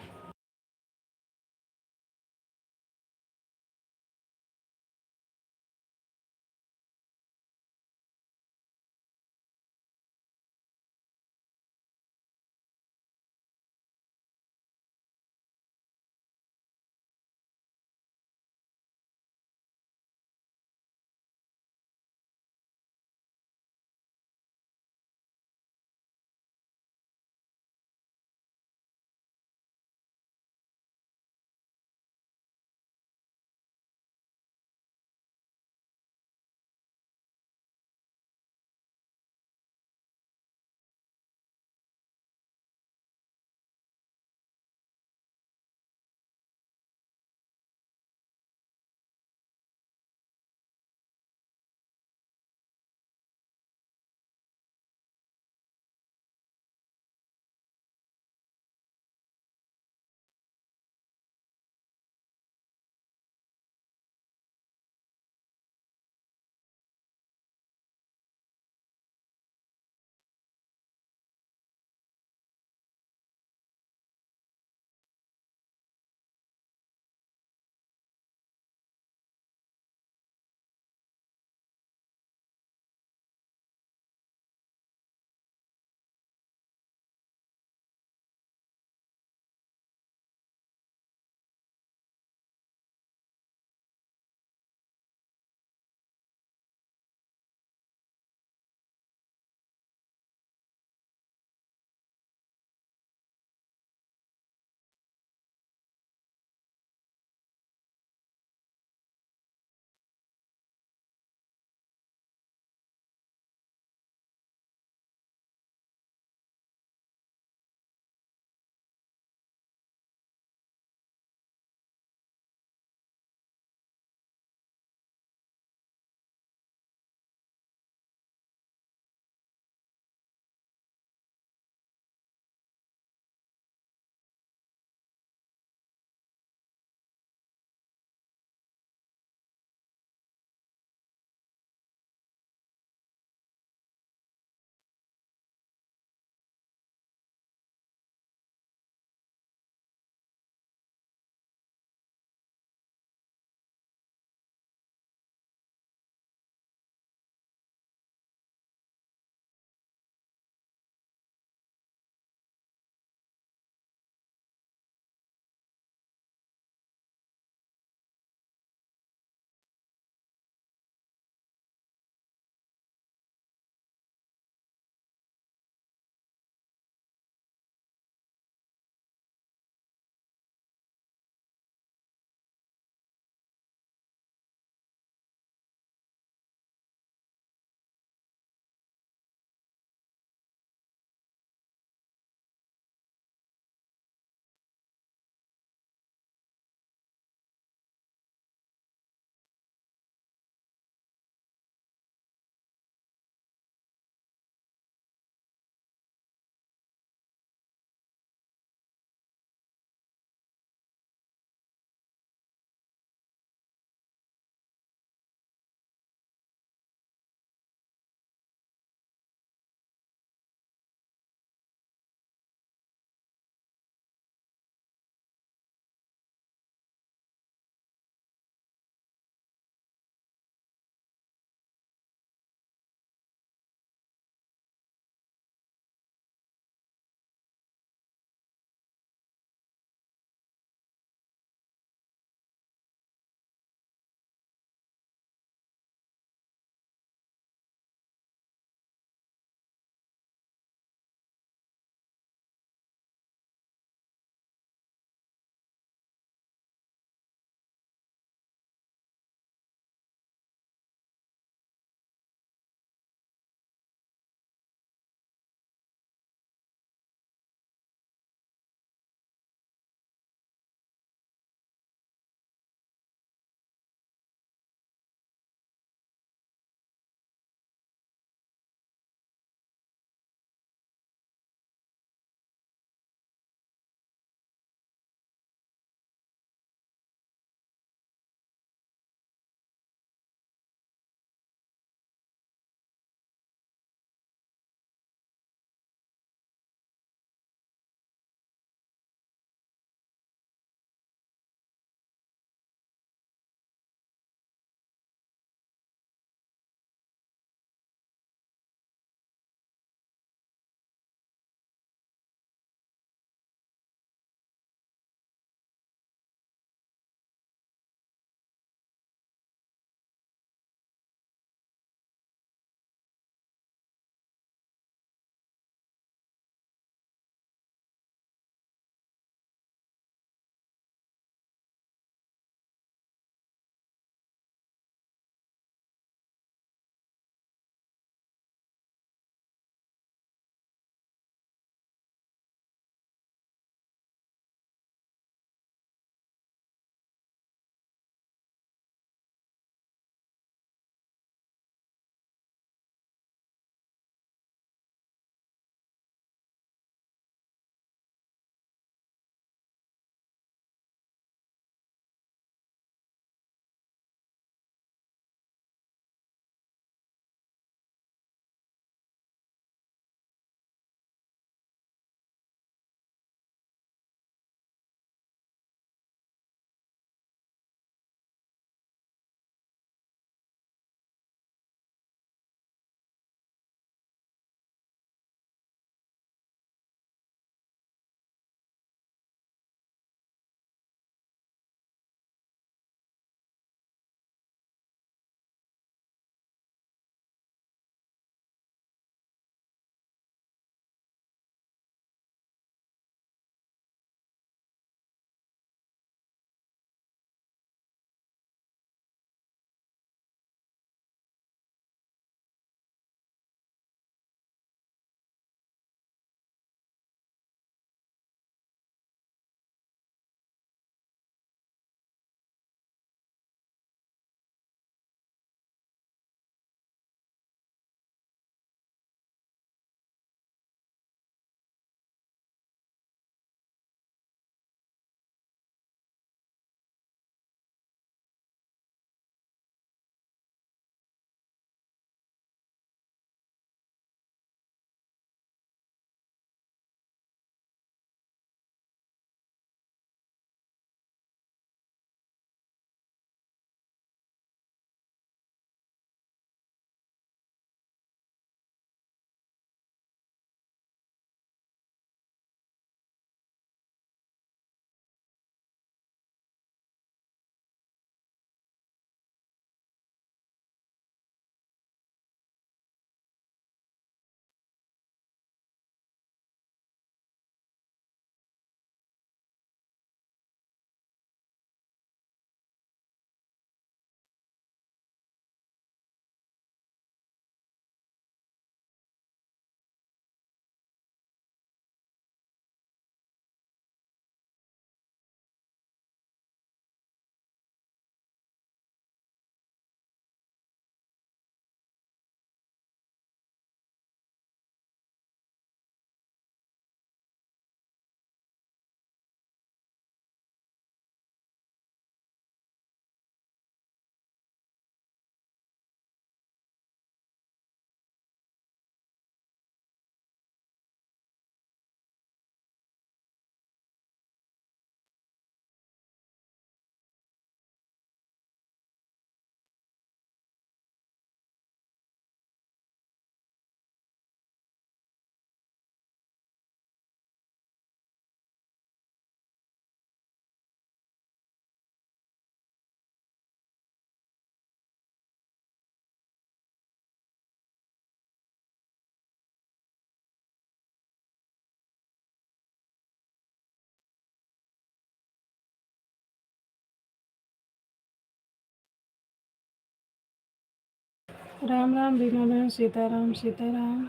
राम राम बीमा बहन, सीताराम सीताराम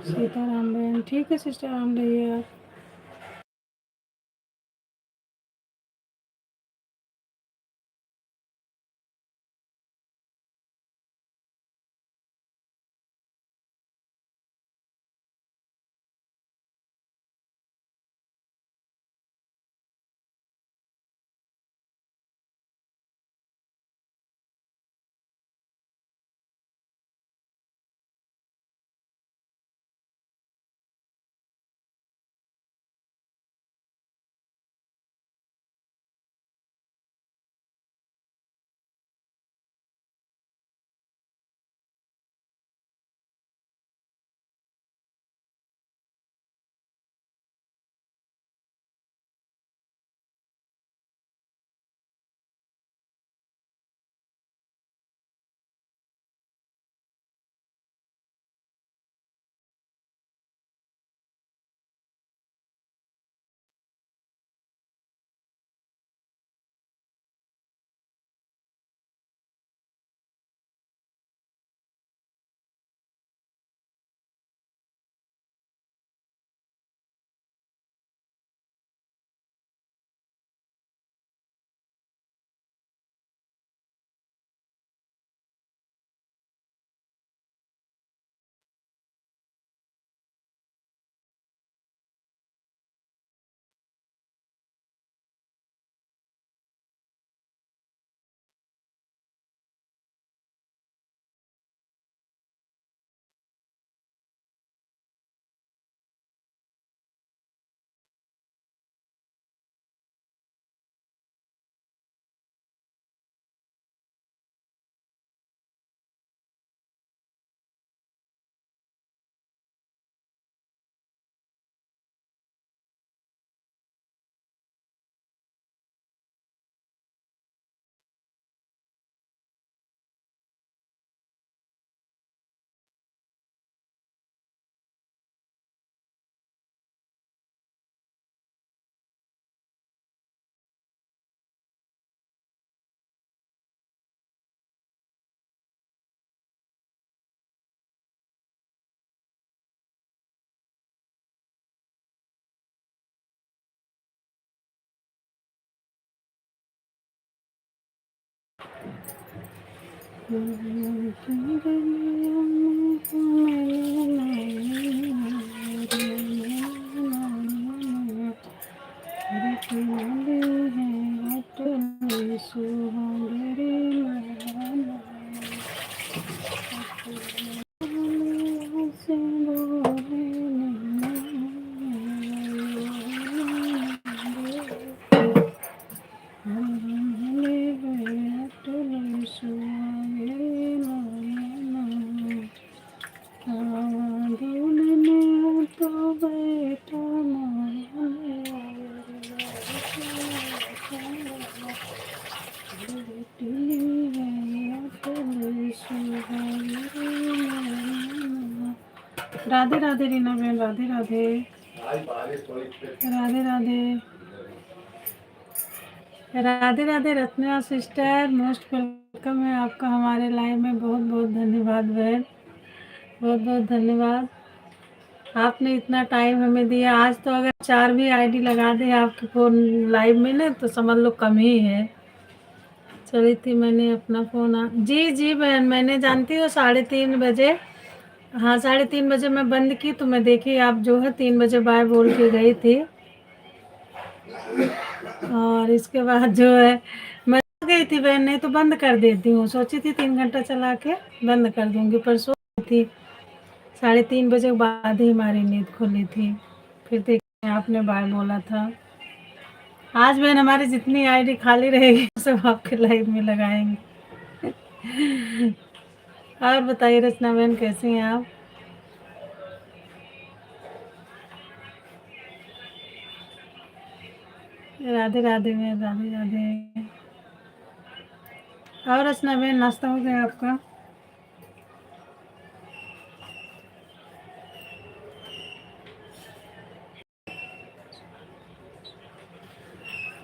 सीताराम बहन। ठीक है सिस्टर, राम रहिए आप। राधे राधे रीना बहन, Radhe Radhe Radhe Radhe Radhe Radhe Ratna sister, most welcome है आपका हमारे लाइव में। बहुत बहुत धन्यवाद बहन, बहुत बहुत धन्यवाद। आपने इतना टाइम हमें दिया। आज तो अगर 4 भी आईडी लगा दे आपके फ़ोन लाइव में ना, तो समझ लो कम ही है। चली थी मैंने अपना फ़ोन जी जी बहन, मैंने जानती हूँ 3:30 बजे। हाँ 3:30 बजे मैं बंद की तो मैं देखी आप जो है 3 बजे बाय बोल के गई थी। और इसके बाद जो है मैं गई थी बहन, नहीं तो बंद कर देती हूँ। सोची थी 3 घंटा चला के बंद कर दूंगी, पर सो गई थी। 3:30 बजे के बाद ही हमारी नींद खुली थी। फिर देखिए आपने बाय बोला था। आज बहन हमारी जितनी आईडी खाली रहेगी सब आपके लाइव में लगाएंगे। और बताइए रचना बहन, कैसी हैं आप? राधे राधे बहन, राधे राधे। और रचना बहन, नाश्ता हो गया आपका?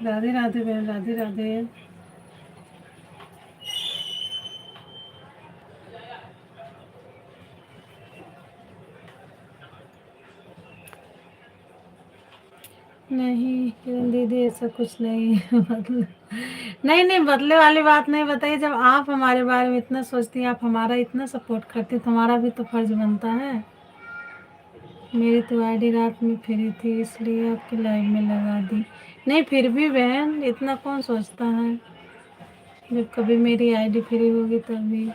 राधे राधे बहन, राधे राधे। नहीं किरण दीदी ऐसा कुछ नहीं है मतलब नहीं नहीं बदले वाली बात नहीं बताइए। जब आप हमारे बारे में इतना सोचती हैं, आप हमारा इतना सपोर्ट करती हैं, तो हमारा भी तो फर्ज बनता है। मेरी तो आईडी रात में फ्री थी इसलिए आपकी लाइव में लगा दी। नहीं फिर भी बहन इतना कौन सोचता है। जब कभी मेरी आईडी फ्री होगी तभी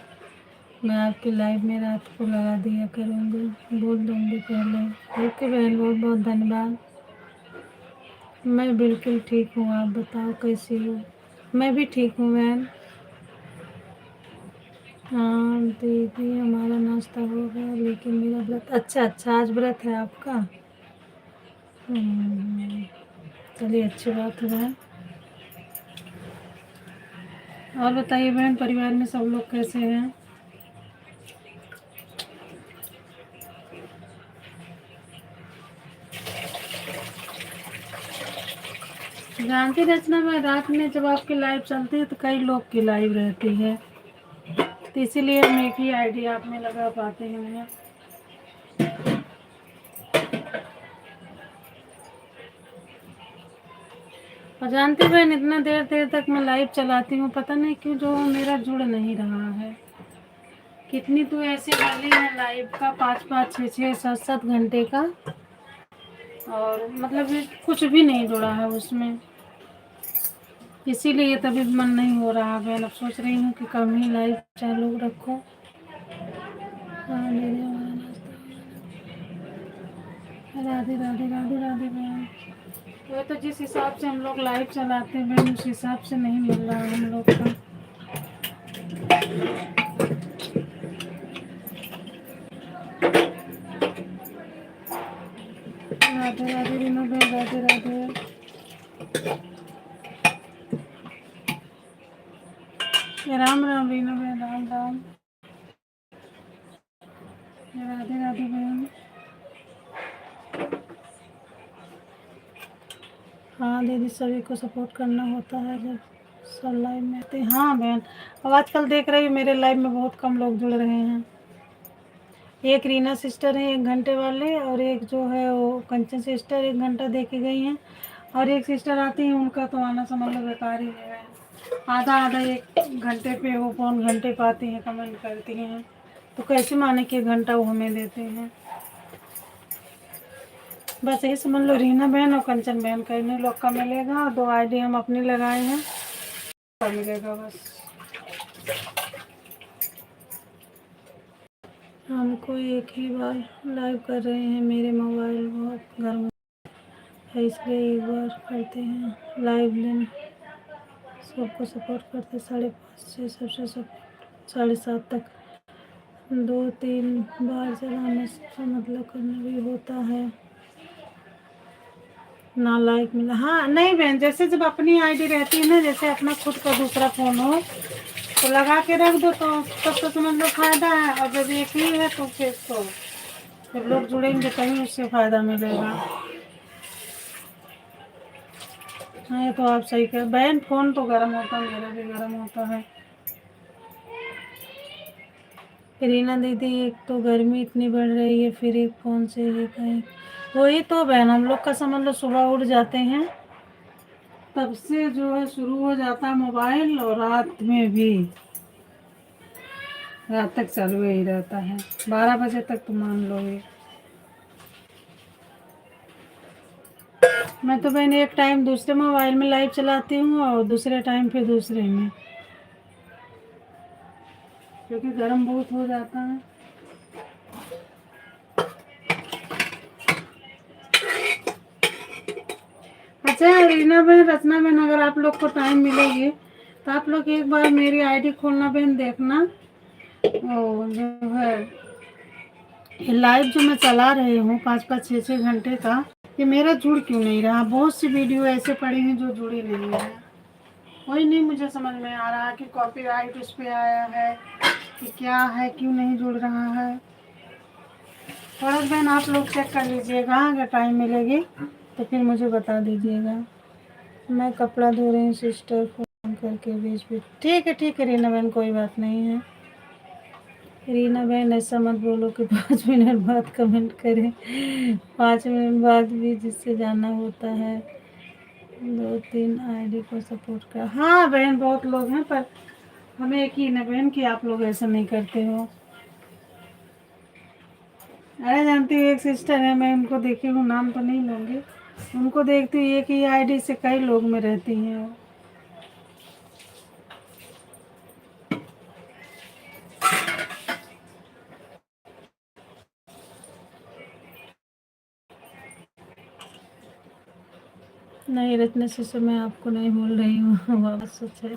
मैं आपकी लाइव में रात को लगा दिया करूँगी, बोल दूँगी पहले। ओके बहन, बहुत बहुत धन्यवाद। मैं बिल्कुल ठीक हूँ, आप बताओ कैसी हो। मैं भी ठीक हूँ बहन। हाँ दीदी हमारा नाश्ता हो गया लेकिन मेरा व्रत। अच्छा अच्छा, आज व्रत है आपका। हम्म, चलिए अच्छी बात है बहन। और बताइए बहन, परिवार में सब लोग कैसे हैं। जानती रचना, मैं रात में जब आपकी लाइव चलती है तो कई लोग की लाइव रहती है, तो इसीलिए हम एक ही आईडी आप में लगा पाते हैं। और जानती बहन, इतना देर देर तक मैं लाइव चलाती हूँ, पता नहीं क्यों जो मेरा जुड़ नहीं रहा है। कितनी तो ऐसी वाली है लाइव का 5-5 6-6 7-7 घंटे का, और मतलब ये कुछ भी नहीं जुड़ा है उसमें। इसीलिए तभी मन नहीं हो रहा बहन। अब सोच रही हूँ कि कम ही लाइव चालू रखो। हाँ दीदी हमारा नाश्ता। राधे राधे राधे राधे बहन। वो तो जिस हिसाब से हम लोग लाइव चलाते हैं बहन, उस हिसाब से नहीं मिल रहा है हम लोग का। राधे राधे रीना बहन, राधे राधे। राम राम रीना बहन, राम राम। राधे राधे बहन। हाँ दीदी, सभी को सपोर्ट करना होता है जब सब लाइव में आते हैं। हाँ बहन, अब आजकल देख रही हूँ मेरे लाइव में बहुत कम लोग जुड़ रहे हैं। एक रीना सिस्टर है 1 घंटे वाले, और एक जो है वो कंचन सिस्टर 1 घंटा दे के गई हैं, और एक सिस्टर आती है उनका तो आना समझ लो बेकार ही है। आधा आधा 1 घंटे पे वो 1.25 घंटे पाती हैं, कमेंट करती हैं, तो कैसे माने कि 1 घंटा वो हमें देते हैं। बस यही समझ लो, रीना बहन और कंचन बहन का इन्हीं लोग का मिलेगा, और 2 आईडी हम अपनी लगाए हैं, तो मिलेगा बस। हमको एक ही बार लाइव कर रहे हैं, मेरे मोबाइल बहुत गर्म है इसलिए एक बार करते हैं लाइव। लेन सबको सपोर्ट करते 5:30 से सबसे सपोर्ट 7:30 तक 2-3 बार चलाने से मतलब करना भी होता है ना। लाइक मिला। हाँ नहीं बहन, जैसे जब अपनी आईडी रहती है ना, जैसे अपना खुद का दूसरा फ़ोन हो तो लगा के रख दो, तो तब तो समझ लो फ़ायदा है। और जब एक ही है तो फिर तो जब लोग जुड़ेंगे तभी उससे फ़ायदा मिलेगा। हाँ ये तो आप सही कह बहन, फ़ोन तो गर्म होता है, मेरा भी गर्म होता है। रीना दीदी, एक तो गर्मी इतनी बढ़ रही है, फिर एक फ़ोन से ये कहीं वही तो बहन, हम लोग का समझ लो सुबह उठ जाते हैं तब से जो है शुरू हो जाता है मोबाइल, और रात में भी रात तक चालू ही रहता है, 12 बजे तक तो मान लो ये। मैं तो बहन एक टाइम दूसरे मोबाइल में लाइव चलाती हूँ और दूसरे टाइम फिर दूसरे में, क्योंकि गर्म बहुत हो जाता है। अच्छा रीना बहन, रचना बहन, अगर आप लोग को टाइम मिलेगी तो आप लोग एक बार मेरी आईडी खोलना बहन, देखना। ओ जो है ये लाइव जो मैं चला रही हूँ 5-5 6-6 घंटे का, ये मेरा जुड़ क्यों नहीं रहा। बहुत सी वीडियो ऐसे पड़ी हैं जो जुड़ी नहीं है। वही नहीं मुझे समझ में आ रहा कि कॉपीराइट उस पर आया है कि क्या है, क्यों नहीं जुड़ रहा है। थोड़ा बहन आप लोग चेक कर लीजिएगा, अगर टाइम मिलेगी तो फिर मुझे बता दीजिएगा। मैं कपड़ा धो रही हूँ सिस्टर, फ़ोन करके बीच बीच। ठीक है रीना बहन, कोई बात नहीं है। रीना बहन ऐसा मत बोलो कि 5 मिनट बाद कमेंट करें। 5 मिनट बाद भी जिससे जाना होता है। 2-3 आईडी को सपोर्ट कर। हाँ बहन बहुत लोग हैं, पर हमें यकीन है बहन कि आप लोग ऐसा नहीं करते हो। अरे जानती हूँ एक सिस्टर है, मैं उनको देखी हूँ, नाम तो नहीं लूँगी। उनको देखती हूँ एक ही आईडी से कई लोग में रहती हैं वो। नहीं रत्न सिस्टर, मैं आपको नहीं बोल रही हूँ। बात सच है,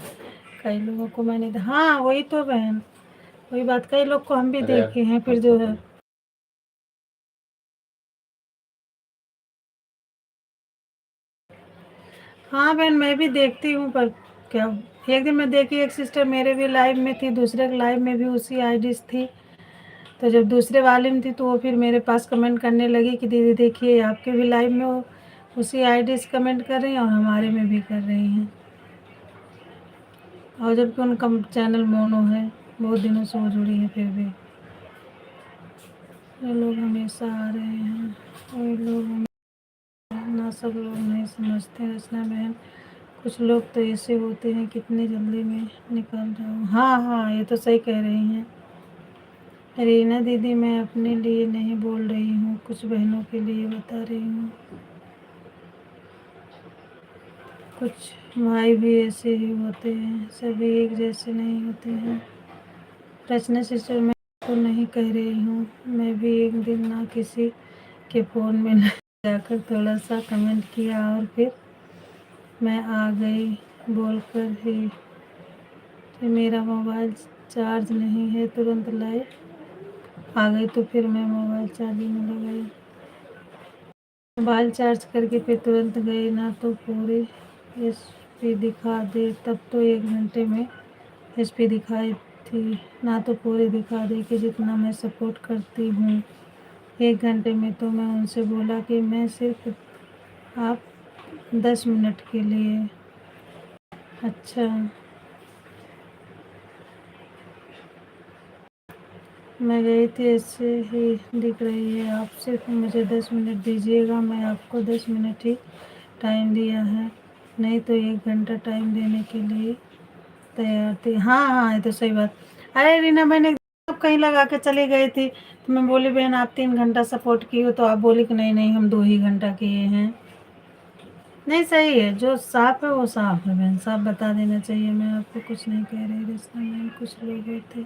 कई लोगों को मैंने हाँ वही तो बहन, वही बात, कई लोग को हम भी देखे हैं फिर जो है। हाँ बहन मैं भी देखती हूँ, पर क्या, एक दिन मैं देखी एक सिस्टर मेरे भी लाइव में थी, दूसरे लाइव में भी उसी आईडी थी। तो जब दूसरे वाले में थी तो वो फिर मेरे पास कमेंट करने लगी कि दीदी देखिए आपके भी लाइव में वो उसी आईडी से कमेंट कर रही हैं और हमारे में भी कर रही हैं। और जबकि उनका चैनल मोनो है, बहुत दिनों से वो जुड़ी है, फिर भी ये लोग हमेशा आ रहे हैं। और लोग ना, सब लोग नहीं समझते रचना बहन। कुछ लोग तो ऐसे होते हैं कितनी जल्दी में निकल जाओ। हाँ हाँ ये तो सही कह रही हैं रीना दीदी, मैं अपने लिए नहीं बोल रही हूँ, कुछ बहनों के लिए बता रही हूँ। कुछ भाई भी ऐसे ही होते हैं, सभी एक जैसे नहीं होते हैं। रचना सिस्टर मैं तो नहीं कह रही हूँ, मैं भी एक दिन ना किसी के फ़ोन में न जाकर थोड़ा सा कमेंट किया और फिर मैं आ गई बोलकर ही कि मेरा मोबाइल चार्ज नहीं है, तुरंत लाए आ गई, तो फिर मैं मोबाइल चार्जिंग में लगाई, मोबाइल चार्ज करके फिर तुरंत गई। ना तो पूरी एचपी दिखा दे, तब तो 1 घंटे में एचपी दिखाई थी, ना तो पूरी दिखा दे कि जितना मैं सपोर्ट करती हूँ। 1 घंटे में तो मैं उनसे बोला कि मैं सिर्फ आप 10 मिनट के लिए। अच्छा मैं गई थी, ऐसे ही दिख रही है, आप सिर्फ मुझे 10 मिनट दीजिएगा, मैं आपको 10 मिनट ही टाइम दिया है, नहीं तो 1 घंटा टाइम देने के लिए तैयार थी। हाँ हाँ ये तो सही बात। अरे रीना मैंने कहीं लगा के चली गई थी, तो मैं बोली बहन आप 3 घंटा सपोर्ट की हो, तो आप बोली कि नहीं नहीं हम 2 ही घंटा किए हैं। नहीं सही है, जो साफ है वो साफ है बहन, साफ बता देना चाहिए। मैं आपको कुछ नहीं कह रही रिश्ता में, कुछ लोग होते,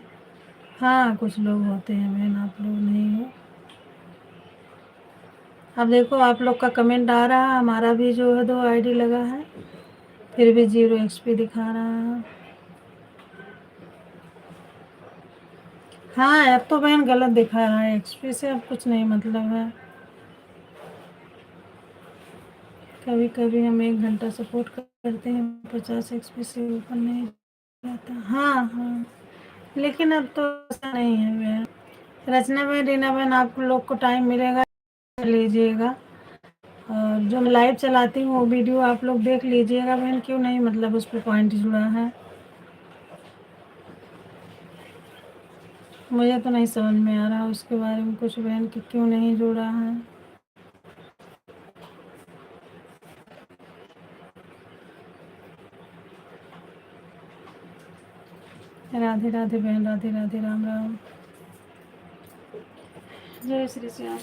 हाँ कुछ लोग होते हैं बहन, आप लोग नहीं हो। अब देखो आप लोग का कमेंट आ रहा है, हमारा भी जो है 2 आईडी लगा है, फिर भी 0 XP दिखा रहा है। हाँ ऐप तो बहन गलत दिखा रहा है, एक्सपी से अब कुछ नहीं मतलब है। कभी कभी हम 1 घंटा सपोर्ट करते हैं, 50 XP से ऊपर नहीं जाता। हाँ हाँ लेकिन अब तो ऐसा नहीं है बहन। रचना बहन रीना बहन आप लोग को टाइम मिलेगा कर लीजिएगा, और जो मैं लाइव चलाती हूँ वो वीडियो आप लोग देख लीजिएगा बहन, क्यों नहीं मतलब उस पर पॉइंट जुड़ा है। मुझे तो नहीं समझ में आ रहा उसके बारे में कुछ बहन कि क्यों नहीं जुड़ा है। राधे राधे बहन, राधे राधे, राम राम, जय श्री श्याम,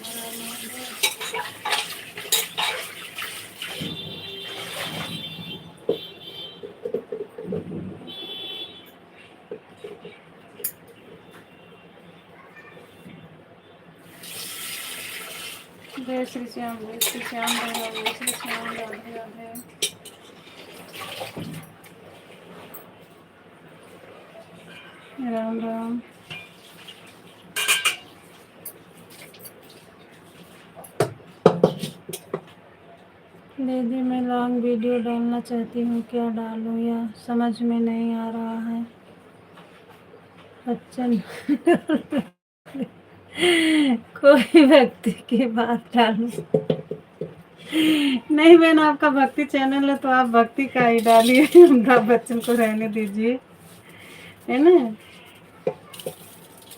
जय श्री श्याम, जय श्री श्याम, जय श्री श्याम, राधे राधे, राम राम। दीदी मैं लॉन्ग वीडियो डालना चाहती हूँ, क्या डालूँ या समझ में नहीं आ रहा है। अच्छा कोई भक्ति की बात डालूँ? नहीं बहन आपका भक्ति चैनल है तो आप भक्ति का ही डालिए, अमिताभ बच्चन को रहने दीजिए, है ना।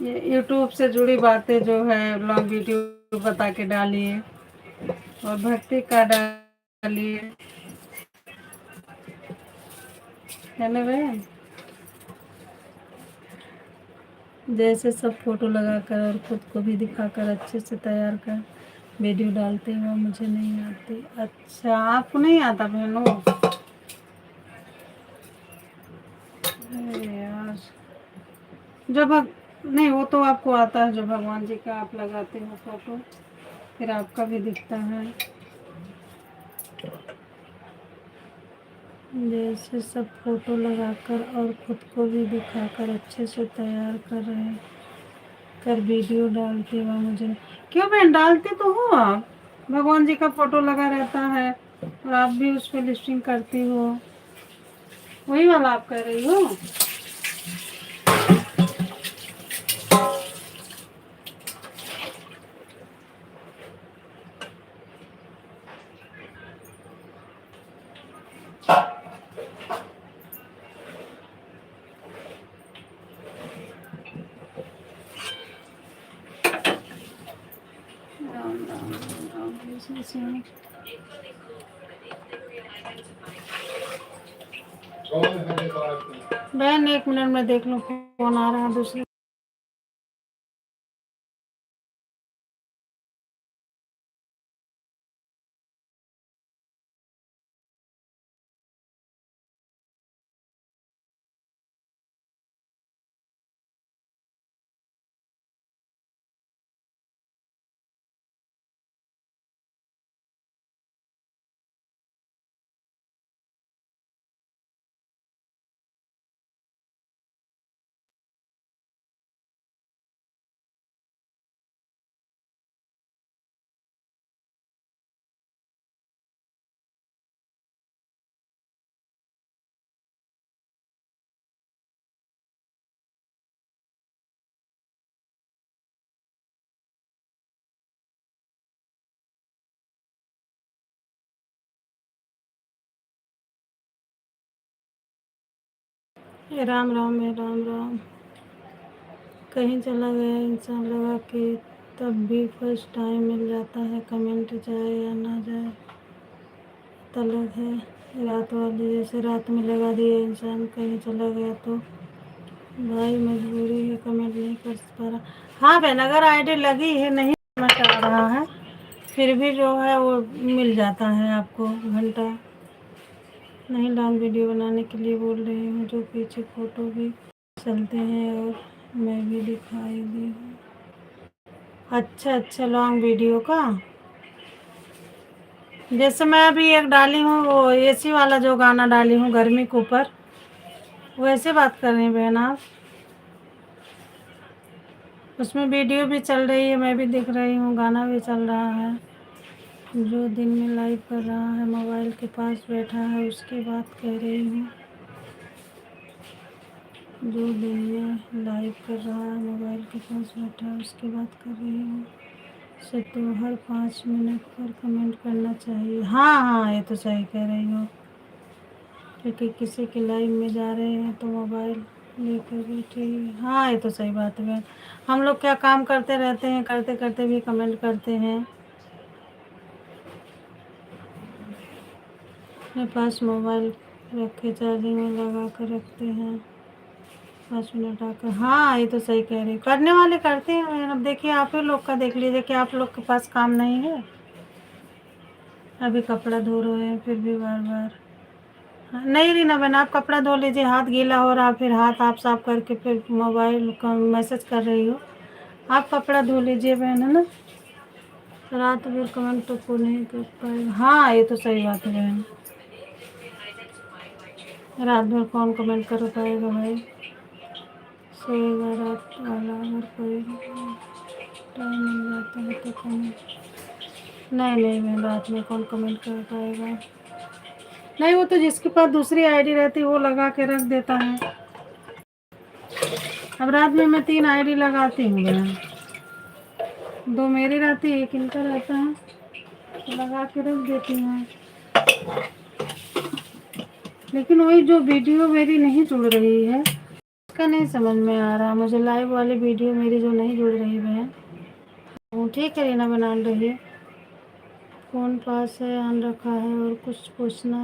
ये यूट्यूब से जुड़ी बातें जो है लॉन्ग वीडियो बता के डालिए और भक्ति का डालिए, है ना बहन। जैसे सब फोटो लगाकर और खुद को भी दिखाकर अच्छे से तैयार कर वीडियो डालते हो मुझे नहीं आती। अच्छा आपको नहीं आता बहनों? अरे यार, जो नहीं वो तो आपको आता है, जो भगवान जी का आप लगाते हो फोटो फिर आपका भी दिखता है। जैसे सब फोटो लगाकर और खुद को भी दिखाकर अच्छे से तैयार कर रहे कर वीडियो डालते हुआ मुझे क्यों बहन? डालते तो हो आप, भगवान जी का फोटो लगा रहता है और आप भी उस पर लिस्टिंग करती हो, वही वाला आप कर रही हो। राम राम राम कृष्ण सिंह। बहन 1 मिनट में देख लो, फोन आ रहा है दूसरे। राम राम है, राम राम। कहीं चला गया इंसान लगा के तब भी फर्स्ट टाइम मिल जाता है, कमेंट जाए या ना जाए तलब है। रात वाली जैसे रात में लगा दिया इंसान, कहीं चला गया तो भाई मजबूरी है, कमेंट नहीं कर पा रहा। हाँ बहन, अगर आईडी लगी है नहीं समझ आ रहा है फिर भी जो है वो मिल जाता है आपको घंटा। नहीं लॉन्ग वीडियो बनाने के लिए बोल रही हूँ, जो पीछे फ़ोटो भी चलते हैं और मैं भी दिखाई दी हूँ। अच्छा अच्छा, लॉन्ग वीडियो का जैसे मैं अभी एक डाली हूँ वो एसी वाला जो गाना डाली हूँ गर्मी के ऊपर, वैसे बात कर रही हैं बहन आप? उसमें वीडियो भी चल रही है, मैं भी दिख रही हूँ, गाना भी चल रहा है। जो दिन में लाइव कर रहा है मोबाइल के पास बैठा है उसकी बात कह रही हूँ। जो दिन में लाइव कर रहा है मोबाइल के पास बैठा है उसकी बात कर रही हूँ। से तो हर 5 मिनट पर कमेंट करना चाहिए। हाँ हाँ, ये तो सही कह रही हो, क्योंकि किसी के लाइव में जा रहे हैं तो मोबाइल लेकर बैठे ही। हाँ ये तो सही बात है बहन, हम लोग क्या काम करते रहते हैं, करते करते भी कमेंट करते हैं। अपने पास मोबाइल रखे चार्जिंग में लगा कर रखते हैं, 5 मिनट आकर। हाँ ये तो सही कह रही, करने वाले करते हैं बहन। अब देखिए आप ही लोग का देख लीजिए कि आप लोग के पास काम नहीं है। अभी कपड़ा धो रहे हैं फिर भी बार बार नहीं रीना बहन, आप कपड़ा धो लीजिए, हाथ गीला हो रहा, फिर हाथ आप साफ करके फिर मोबाइल का मैसेज कर रही हो। आप कपड़ा धो लीजिए बहन, है ना। रात भर कमेंट तो को नहीं कर पाएगा। हाँ ये तो सही बात है बहन, रात भर कौन कमेंट कर पाएगा भाई। सोएगा रात वाला अगर कोई टाइम मिल जाता है तो कमेंट। नहीं नहीं बहन, रात में कौन कमेंट कर पाएगा। नहीं वो तो जिसके पास दूसरी आईडी रहती है वो लगा के रख देता है। अब रात में मैं 3 आईडी लगाती हूँ बहन, 2 मेरी रहती है, एक इनका रहता है, तो लगा के रख देती हूँ। लेकिन वही जो वीडियो मेरी नहीं जुड़ रही है इसका नहीं समझ में आ रहा मुझे। लाइव वाली वीडियो मेरी जो नहीं जुड़ रही बहन, वो ठीक है रीना बना रही है। फ़ोन पास है, ऑन रखा है और कुछ पूछना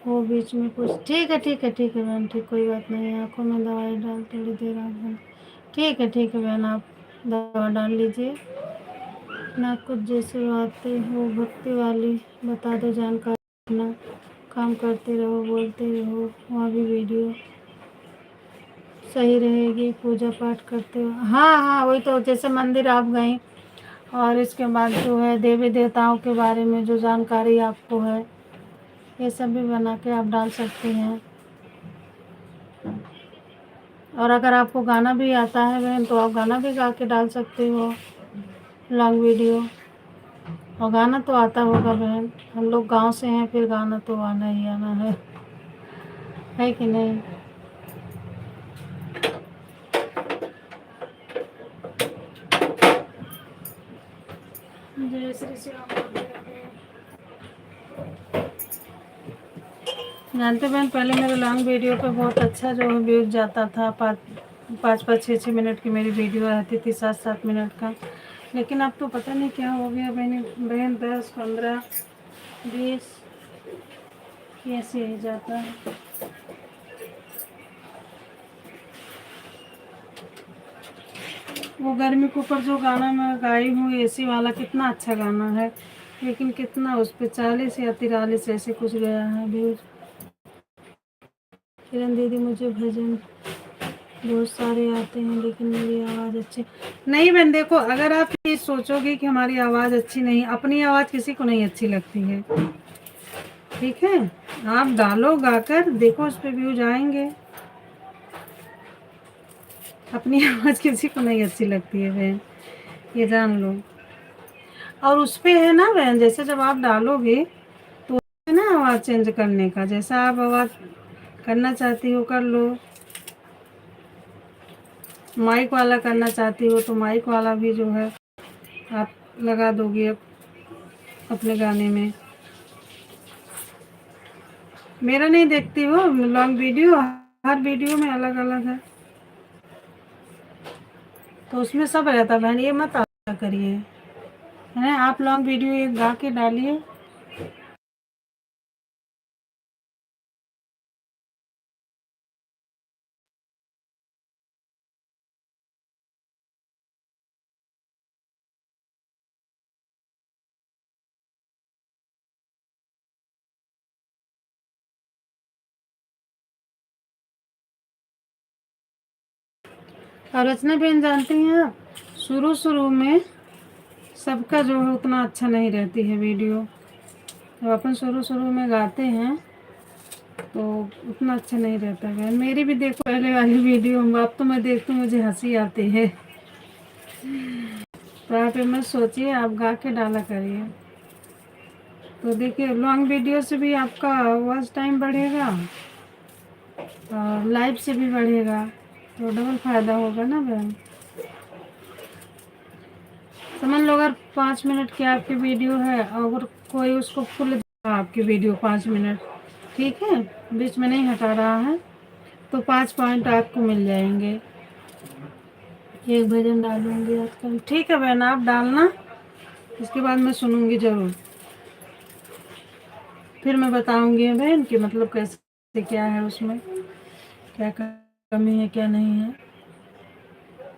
वो बीच में कुछ। ठीक है ठीक है ठीक है बहन, ठीक, कोई बात नहीं। आँखों में दवाई डाल थोड़ी देर आप बहन। ठीक है बहन, आप दवा डाल लीजिए ना। कुछ जैसे बातें हो भक्ति वाली बता दो जानकारी, अपना काम करते रहो बोलते रहो, वहाँ भी वीडियो सही रहेगी। पूजा पाठ करते हो, हाँ हाँ वही तो, जैसे मंदिर आप गई और इसके बाद जो है देवी देवताओं के बारे में जो जानकारी आपको है, ये सब भी बना के आप डाल सकती हैं। और अगर आपको गाना भी आता है बहन तो आप गाना भी गा के डाल सकती हो, लॉन्ग वीडियो। और गाना तो आता होगा बहन, हम लोग गांव से हैं, फिर गाना तो आना ही आना है कि नहीं। जय श्री श्याम। जानते बहन, पहले मेरे लॉन्ग वीडियो पे बहुत अच्छा जो है व्यूज जाता था। पाँच पाँच छः छः मिनट की मेरी वीडियो रहती थी, 7 7 मिनट का। लेकिन अब तो पता नहीं क्या हो गया बहन बहन, 10 15 20 ऐसे ही जाता है। वो गर्मी के ऊपर जो गाना मैं गाई हूँ एसी वाला, कितना अच्छा गाना है, लेकिन कितना उस पर 40 या 43 ऐसे कुछ गया है व्यूज। किरण दीदी, मुझे भजन बहुत सारे आते हैं लेकिन मेरी आवाज़ अच्छी नहीं। बहन देखो, अगर आप ये सोचोगे कि हमारी आवाज़ अच्छी नहीं, अपनी आवाज़ किसी को नहीं अच्छी लगती है, ठीक है। आप डालो गाकर, देखो उस पर व्यूज आएंगे। अपनी आवाज़ किसी को नहीं अच्छी लगती है बहन, ये जान लो। और उस पे है ना बहन, जैसे जब आप डालोगे तो है ना आवाज़ चेंज करने का, जैसा आप आवाज़ करना चाहती हो कर लो। माइक वाला करना चाहती हो तो माइक वाला भी जो है आप लगा दोगे अपने गाने में। मेरा नहीं देखती हो लॉन्ग वीडियो, हर वीडियो में अलग अलग है, तो उसमें सब रहता है बहन, ये मत आशा करिए है। आप लॉन्ग वीडियो एक गा के डालिए। और रचना बहन जानती हैं आप, शुरू शुरू में सबका जो है उतना अच्छा नहीं रहती है वीडियो। जब अपन शुरू शुरू में गाते हैं तो उतना अच्छा नहीं रहता है। मेरी भी देखो पहले वाली वीडियो, अब तो मैं देखती हूँ मुझे हंसी आती है। तो आप मत सोचिए, आप गा के डाला करिए। तो देखिए लॉन्ग वीडियो से भी आपका वॉच टाइम बढ़ेगा और लाइव से भी बढ़ेगा, तो डबल फायदा होगा ना बहन। समझ लो अगर 5 मिनट की आपकी वीडियो है, अगर कोई उसको फुल आपकी वीडियो 5 मिनट, ठीक है, बीच में नहीं हटा रहा है, तो 5 पॉइंट आपको मिल जाएंगे। एक भजन डालूंगी आजकल, ठीक है बहन आप डालना, इसके बाद मैं सुनूंगी ज़रूर, फिर मैं बताऊंगी बहन कि मतलब कैसे क्या है उसमें, क्या कमी है क्या नहीं है।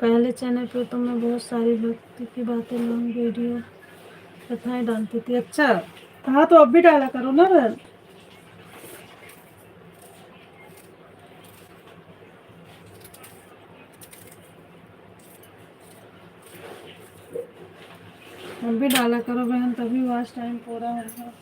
पहले चैनल पे तो मैं बहुत सारी भक्ति की बातें लॉन्ग वीडियो कथाएं डालती थी। अच्छा हाँ, तो अब भी डाला करो ना बहन। अब भी डाला करो बहन, तभी वॉच टाइम पूरा होगा।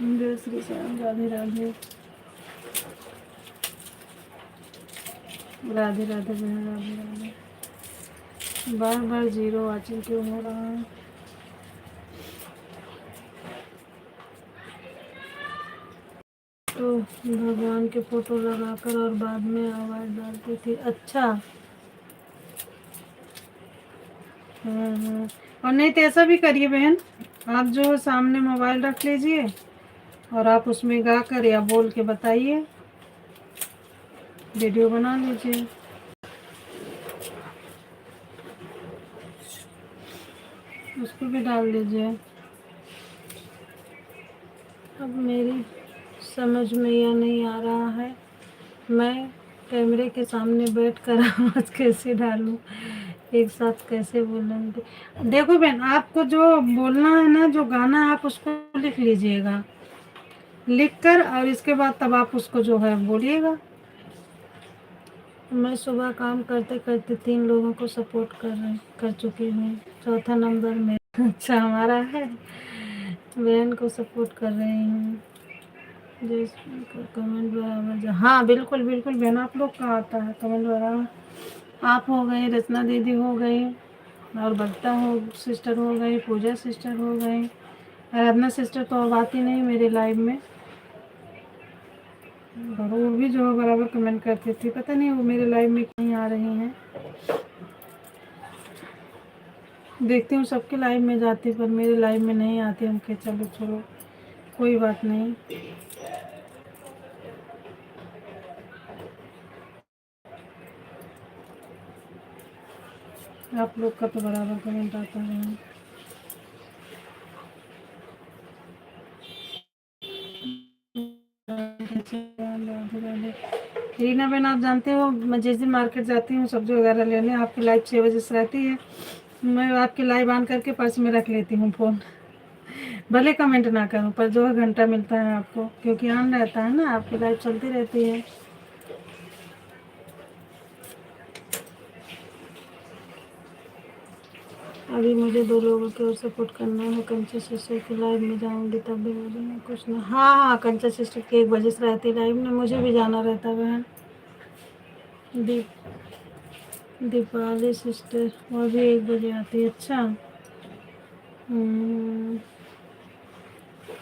जय श्री श्याम, राधे राधे, राधे राधे बहन, राधे राधे। बार बार जीरो वाचिंग क्यों हो रहा है? तो भगवान के फोटो लगाकर और बाद में आवाज़ डालती थी। अच्छा और नहीं तो ऐसा भी करिए बहन, आप जो सामने मोबाइल रख लीजिए और आप उसमें गा कर या बोल के बताइए, वीडियो बना लीजिए। उसको भी डाल दीजिए। अब मेरी समझ में यह नहीं आ रहा है, मैं कैमरे के सामने बैठ कर आवाज़ कैसे डालूं, एक साथ कैसे बोलेंगे। देखो बहन, आपको जो बोलना है ना, जो गाना है, आप उसको लिख लीजिएगा, लिख कर और इसके बाद तब आप उसको जो है बोलिएगा। मैं सुबह काम करते करते 3 लोगों को सपोर्ट कर चुकी हूँ, चौथा नंबर में अच्छा हमारा है। बहन को सपोर्ट कर रही हूँ। जैसे कमेंट बराबर, हाँ बिल्कुल बिल्कुल बहन, आप लोग का आता है कमेंट बराबर। आप हो गई, रचना दीदी हो गई, और बगता हो सिस्टर हो गई, पूजा सिस्टर हो गई, आराधना सिस्टर तो अब आती नहीं मेरे लाइव में, और वो भी जो है बराबर कमेंट करती थी, पता नहीं वो मेरे लाइव में कहीं आ रही हैं। देखती हूँ सबके लाइव में जाती, पर मेरे लाइव में नहीं आती। उनके चलो छोड़ो, कोई बात नहीं। आप लोग का तो बराबर कमेंट आता है। राधे राधे। रीना बहन, आप जानते हो मैं जिस दिन मार्केट जाती हूँ सब्जी वगैरह लेने, आपकी लाइव 6 बजे से रहती है, मैं आपकी लाइव ऑन करके पर्स में रख लेती हूँ फ़ोन। भले कमेंट ना करूँ, पर जो है घंटा मिलता है आपको, क्योंकि ऑन रहता है ना, आपकी लाइव चलती रहती है। अभी मुझे 2 लोगों की ओर सपोर्ट करना है। कंचा सिस्टर की लाइव में जाऊंगी तब भी बोलेंगे कुछ ना। हाँ हाँ, कंचा सिस्टर की 1 बजे से रहती लाइव में, मुझे भी जाना रहता है बहन। दीप दीपाली सिस्टर वो भी 1 बजे आती है। अच्छा,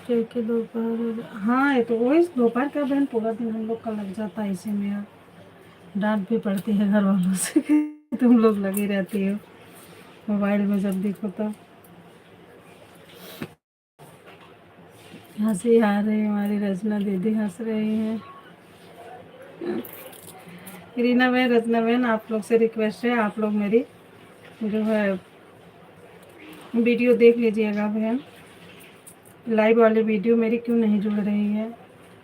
क्योंकि दोपहर, हाँ ये तो वही दोपहर का बहन पूरा दिन हम लोग का लग जाता है इसी में। यार डांट भी पड़ती है घर वालों से कि तुम लोग लगी रहती हो मोबाइल में जब देखो तब। हंसी आ रही है, हमारी रचना दीदी हंस रही हैं। रीना बहन, रचना बहन, आप लोग से रिक्वेस्ट है, आप लोग मेरी जो है वीडियो देख लीजिएगा बहन। लाइव वाली वीडियो मेरी क्यों नहीं जुड़ रही है?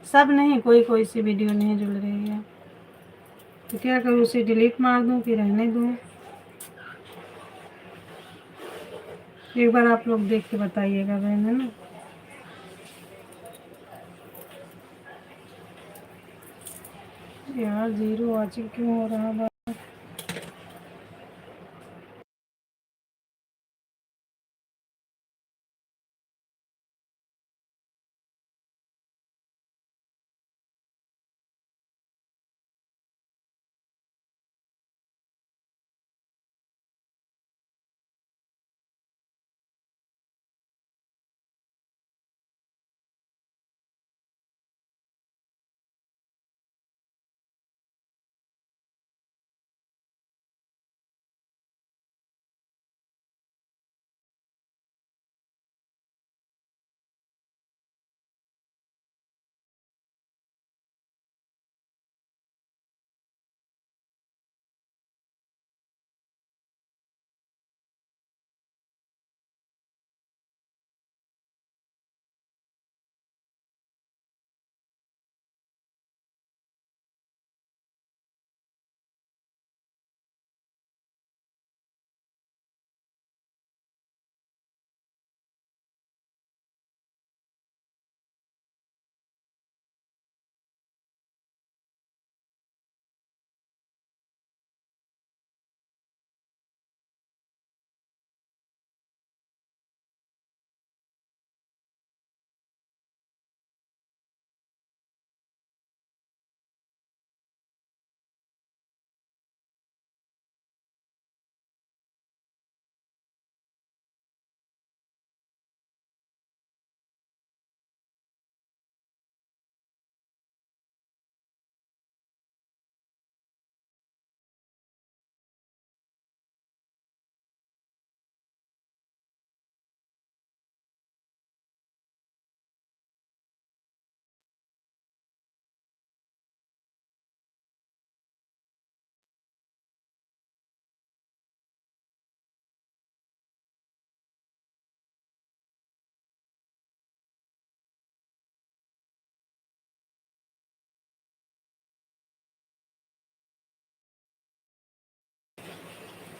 सब नहीं, कोई कोई सी वीडियो नहीं जुड़ रही है, तो क्या करूँ, उसे डिलीट मार दूँ कि रहने दूँ? एक बार आप लोग देख के बताइएगा बहन, है ना। यार 0 वॉचिंग क्यों हो रहा है?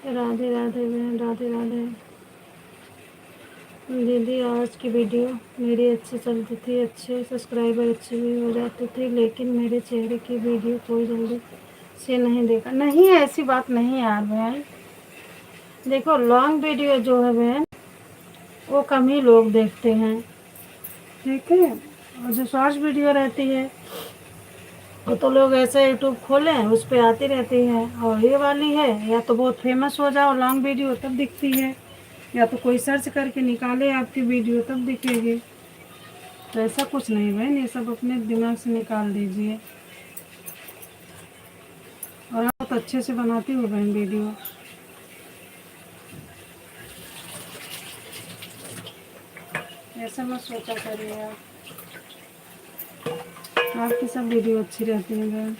राधे राधे बहन, राधे राधे। दीदी आज की वीडियो मेरी अच्छी चलती थी, अच्छे सब्सक्राइबर अच्छे भी हो जाते थे, लेकिन मेरे चेहरे की वीडियो कोई जल्दी से नहीं देखा। नहीं, ऐसी बात नहीं यार बहन। देखो लॉन्ग वीडियो जो है बहन वो कम ही लोग देखते हैं, ठीक है। और जो शॉर्ट्स वीडियो रहती है वो तो लोग ऐसे यूट्यूब खोलें उस पर आती रहती है। और ये वाली है या तो बहुत फेमस हो जाओ लॉन्ग वीडियो तब दिखती है, या तो कोई सर्च करके निकाले आपकी वीडियो तब दिखेगी। तो ऐसा कुछ नहीं बहन, ये सब अपने दिमाग से निकाल दीजिए। और आप बहुत अच्छे से बनाती हो बहन वीडियो। ऐसा मत सोचा करिए आप, आपकी सब वीडियो अच्छी रहती है बहन।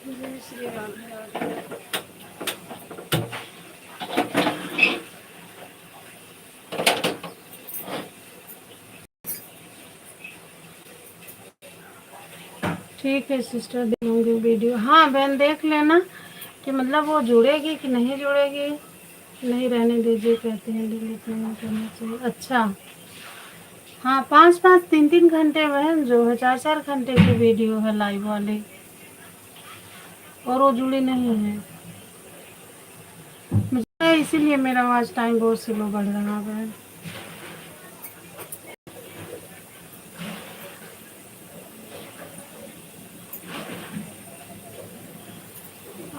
जय श्री राधे राधे। ठीक है सिस्टर, देखूंगी वीडियो। हाँ बहन देख लेना कि मतलब वो जुड़ेगी कि नहीं जुड़ेगी। नहीं रहने दीजिए, कहते हैं डिलीट नहीं करना चाहिए। अच्छा हाँ, 5-5 3-3 घंटे बहन जो है 4-4 घंटे की वीडियो है लाइव वाली, और वो जुड़ी नहीं है मुझे, इसीलिए मेरा वॉच टाइम बहुत स्लो बढ़ रहा है।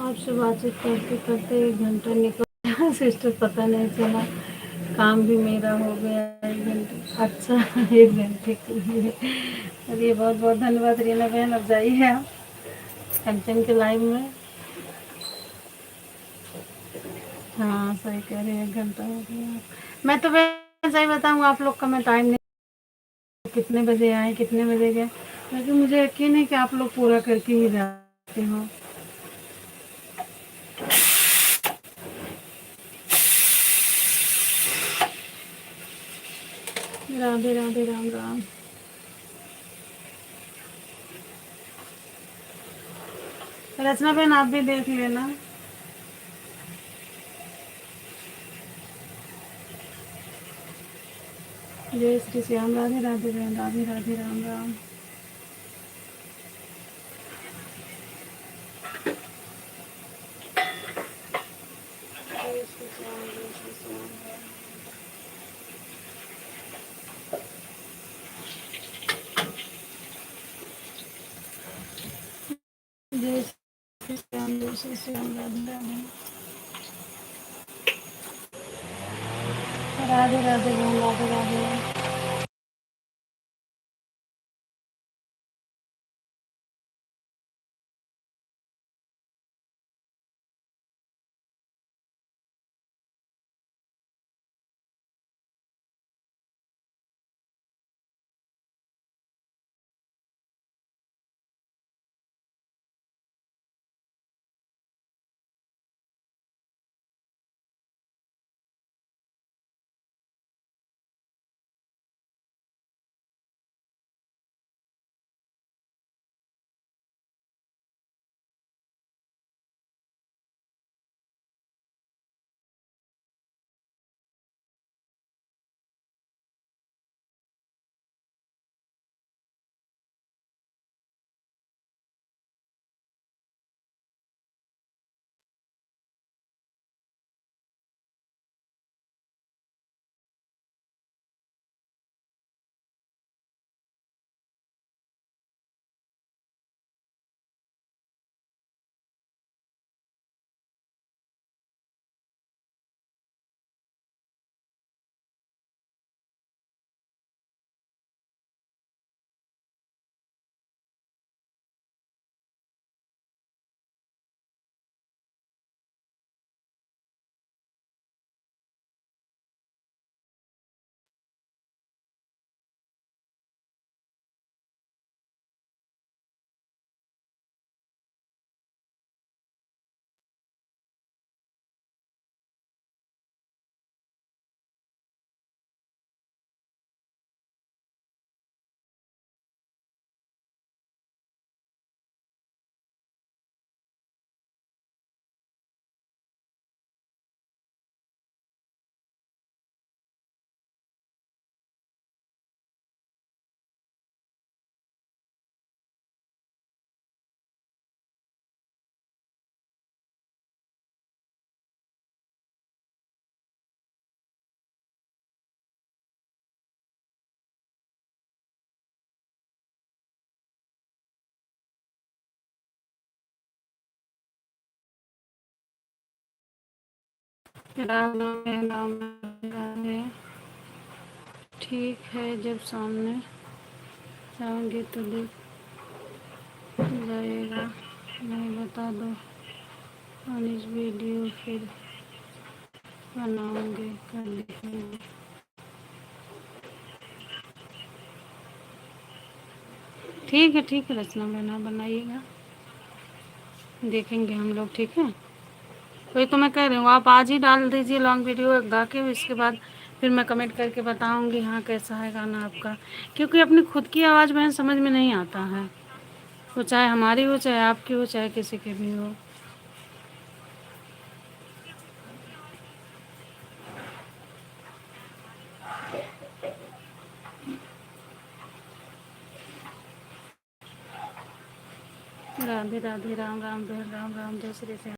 आपसे बातचीत करते करते 1 घंटा निकल गया सिस्टर, पता नहीं चला। काम भी मेरा हो गया 1 घंटे। अच्छा 1 घंटे के लिए। चलिए बहुत बहुत धन्यवाद रीना बहन। अब जाइए आप कंचन के लाइव में। हाँ सही कह रही है, 1 घंटा हो गया। मैं तो वैसे सही बताऊँ आप लोग का मैं टाइम नहीं, कितने बजे आए कितने बजे गए, लेकिन मुझे यकीन है कि आप लोग पूरा करके ही जाते हो। राधे राधे, राम राम। रचना बहन आप भी देख लेना। जय श्री श्याम, राधे राधे बहन, राधे राधे, राम राम। जय श्री श्याम, जय श्री श्याम। जय श्री श्याम, जय श्री श्याम, राधे राधे। राधे राधे बहन, राधे राधे। राम राम राम राधे। ठीक है, जब सामने जाऊंगी तो दिख जाएगा। नहीं बता दो अनिश वीडियो फिर बनाऊंगे, कर दिखाऊंगी। ठीक है रचना बना बनाइएगा, देखेंगे हम लोग। ठीक है, वही तो मैं कह रही हूँ, आप आज ही डाल दीजिए लॉन्ग वीडियो गा के, इसके बाद फिर मैं कमेंट करके बताऊंगी हाँ कैसा है गाना आपका। क्योंकि अपनी खुद की आवाज़ में समझ में नहीं आता है, वो चाहे हमारी हो, चाहे आपकी हो, चाहे किसी की भी हो। राधे राधे, राम राम बहन, राम राम, जय श्री श्याम।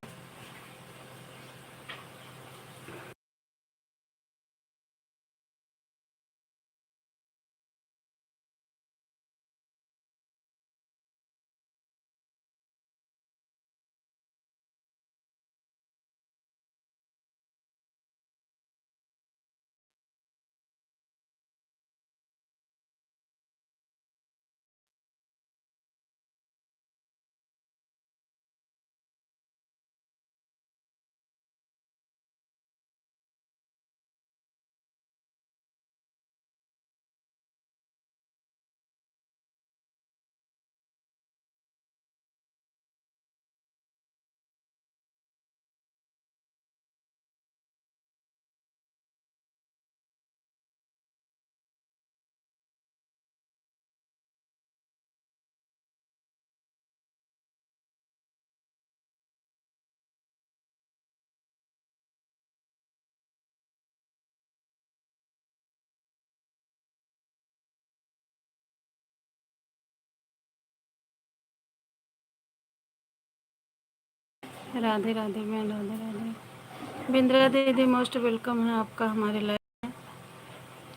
राधे राधे बहन, राधे राधे। बिंद्रा दीदी मोस्ट वेलकम है आपका हमारे लाइव।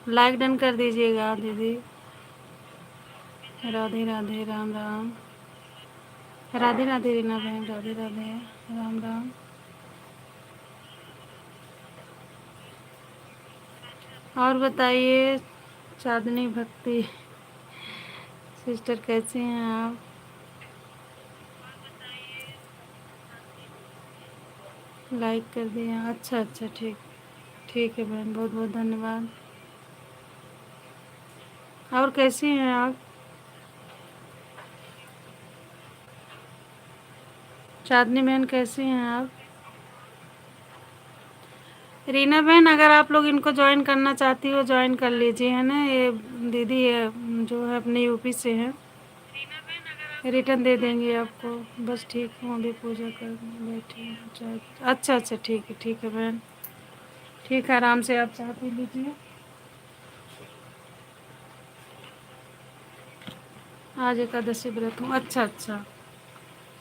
लाइक डन कर दीजिएगा दीदी। राधे राधे, राम राम। राधे राधे रीना बहन, राधे राधे, राम राम। और बताइए चांदनी भक्ति सिस्टर, कैसे हैं आप? लाइक कर दिए, अच्छा अच्छा, ठीक। ठीक है बहन, बहुत बहुत धन्यवाद। और कैसी हैं आप? चांदनी बहन कैसी हैं आप? रीना बहन, अगर आप लोग इनको ज्वाइन करना चाहती हो ज्वाइन कर लीजिए, है ना। ये दीदी है जो है अपने यूपी से है, रिटर्न दे देंगे आपको। बस ठीक हूँ, अभी पूजा कर बैठी हूँ अच्छा अच्छा, ठीक है बहन। ठीक है, आराम से आप चाय पी लीजिए। आज एकादशी व्रत हूँ, अच्छा अच्छा,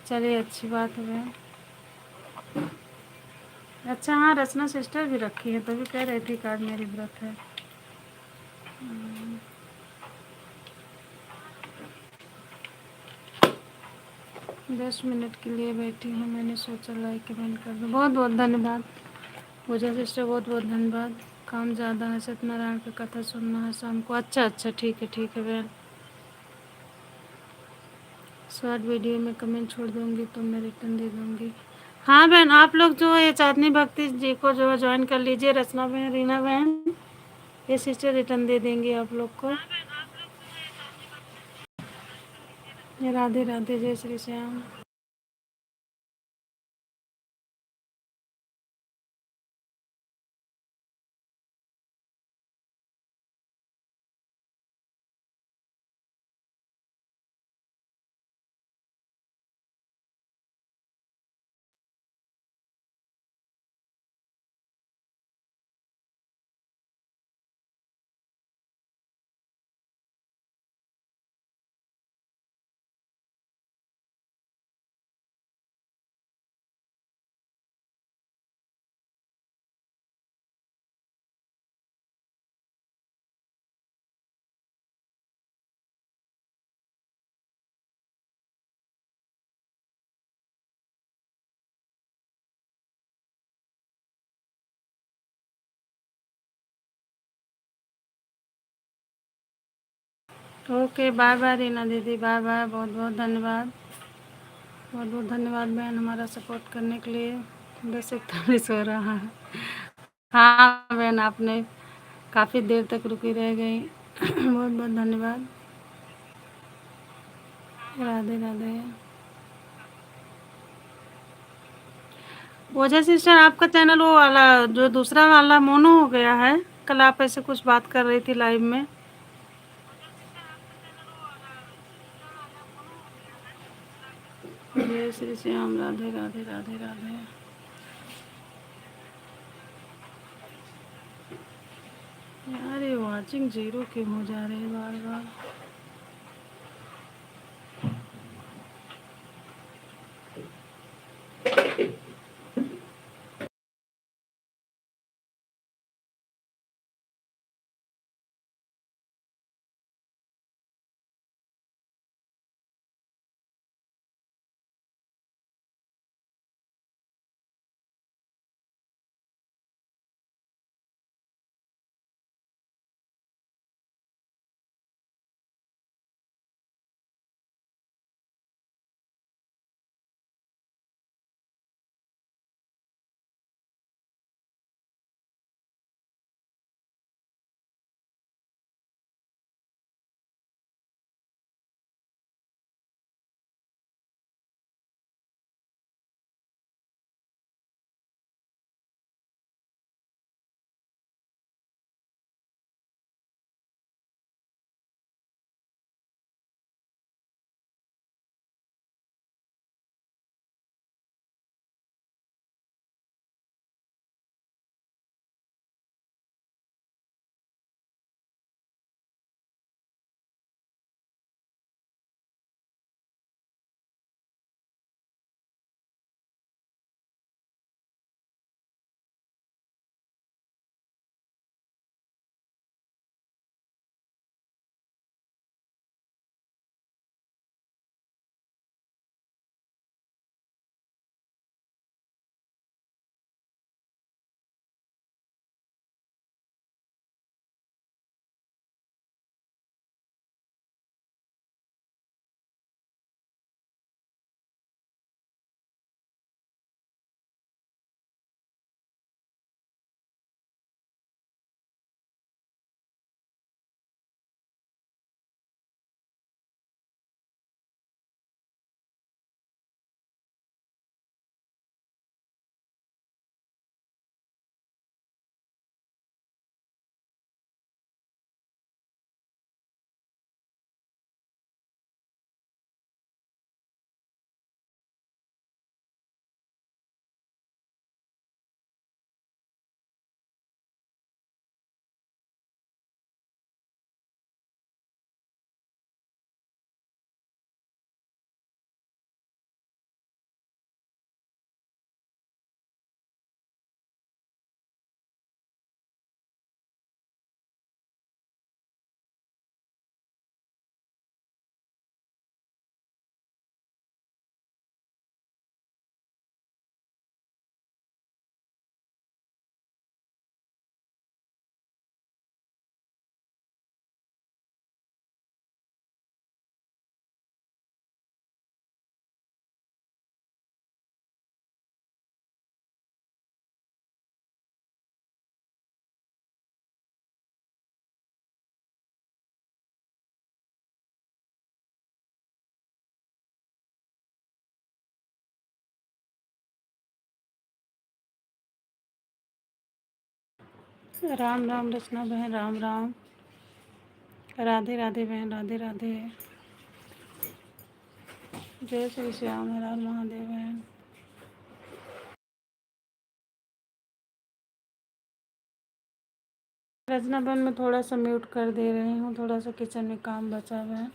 चलिए अच्छी बात है बहन। अच्छा हाँ, रचना सिस्टर भी रखी है, तो भी कह रही थी कि आज मेरी व्रत है। 10 मिनट के लिए बैठी हूँ, मैंने सोचा लाइक कमेंट कर दूँ। बहुत बहुत धन्यवाद पूजा सिस्टर, बहुत बहुत धन्यवाद। काम ज़्यादा है, सत्यनारायण की कथा सुनना है शाम को। अच्छा अच्छा, ठीक है बहन। शॉर्ट वीडियो में कमेंट छोड़ दूँगी तो मैं रिटर्न दे दूँगी। हाँ बहन, आप लोग जो है ये चांदनी भक्ति जी को जो है ज्वाइन कर लीजिए। रचना बहन, रीना बहन, ये सिस्टर रिटर्न दे देंगी आप लोग को। राधे राधे, जय Shri Shyam. Okay, bye bye Reena दीदी, बाय बाय, बहुत बहुत धन्यवाद। बहुत बहुत धन्यवाद बहन हमारा सपोर्ट करने के लिए। 10:41 हो रहा है। हाँ बहन, आपने काफ़ी देर तक रुकी रह गई। बहुत बहुत धन्यवाद। राधे राधे। ओझा सिस्टर, आपका चैनल वो वाला जो दूसरा वाला मोनो हो गया है। कल आप ऐसे कुछ बात कर रही थी लाइव में। जय श्री श्याम, राधे राधे राधे राधे। यार ये वाचिंग जीरो क्यों हो जा रही है बार बार। राम राम रचना बहन, राम राम। राधे राधे बहन, राधे राधे। जय श्री श्याम, हर हर महादेव बहन। रचना बहन, मैं थोड़ा सा म्यूट कर दे रही हूँ, थोड़ा सा किचन में काम बचा हुआ है।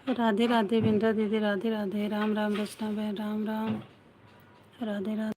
राधे राधे बिंद्रा दीदी, राधे राधे। राम राम रचना बहन, Ram Ram. Radhe Radhe.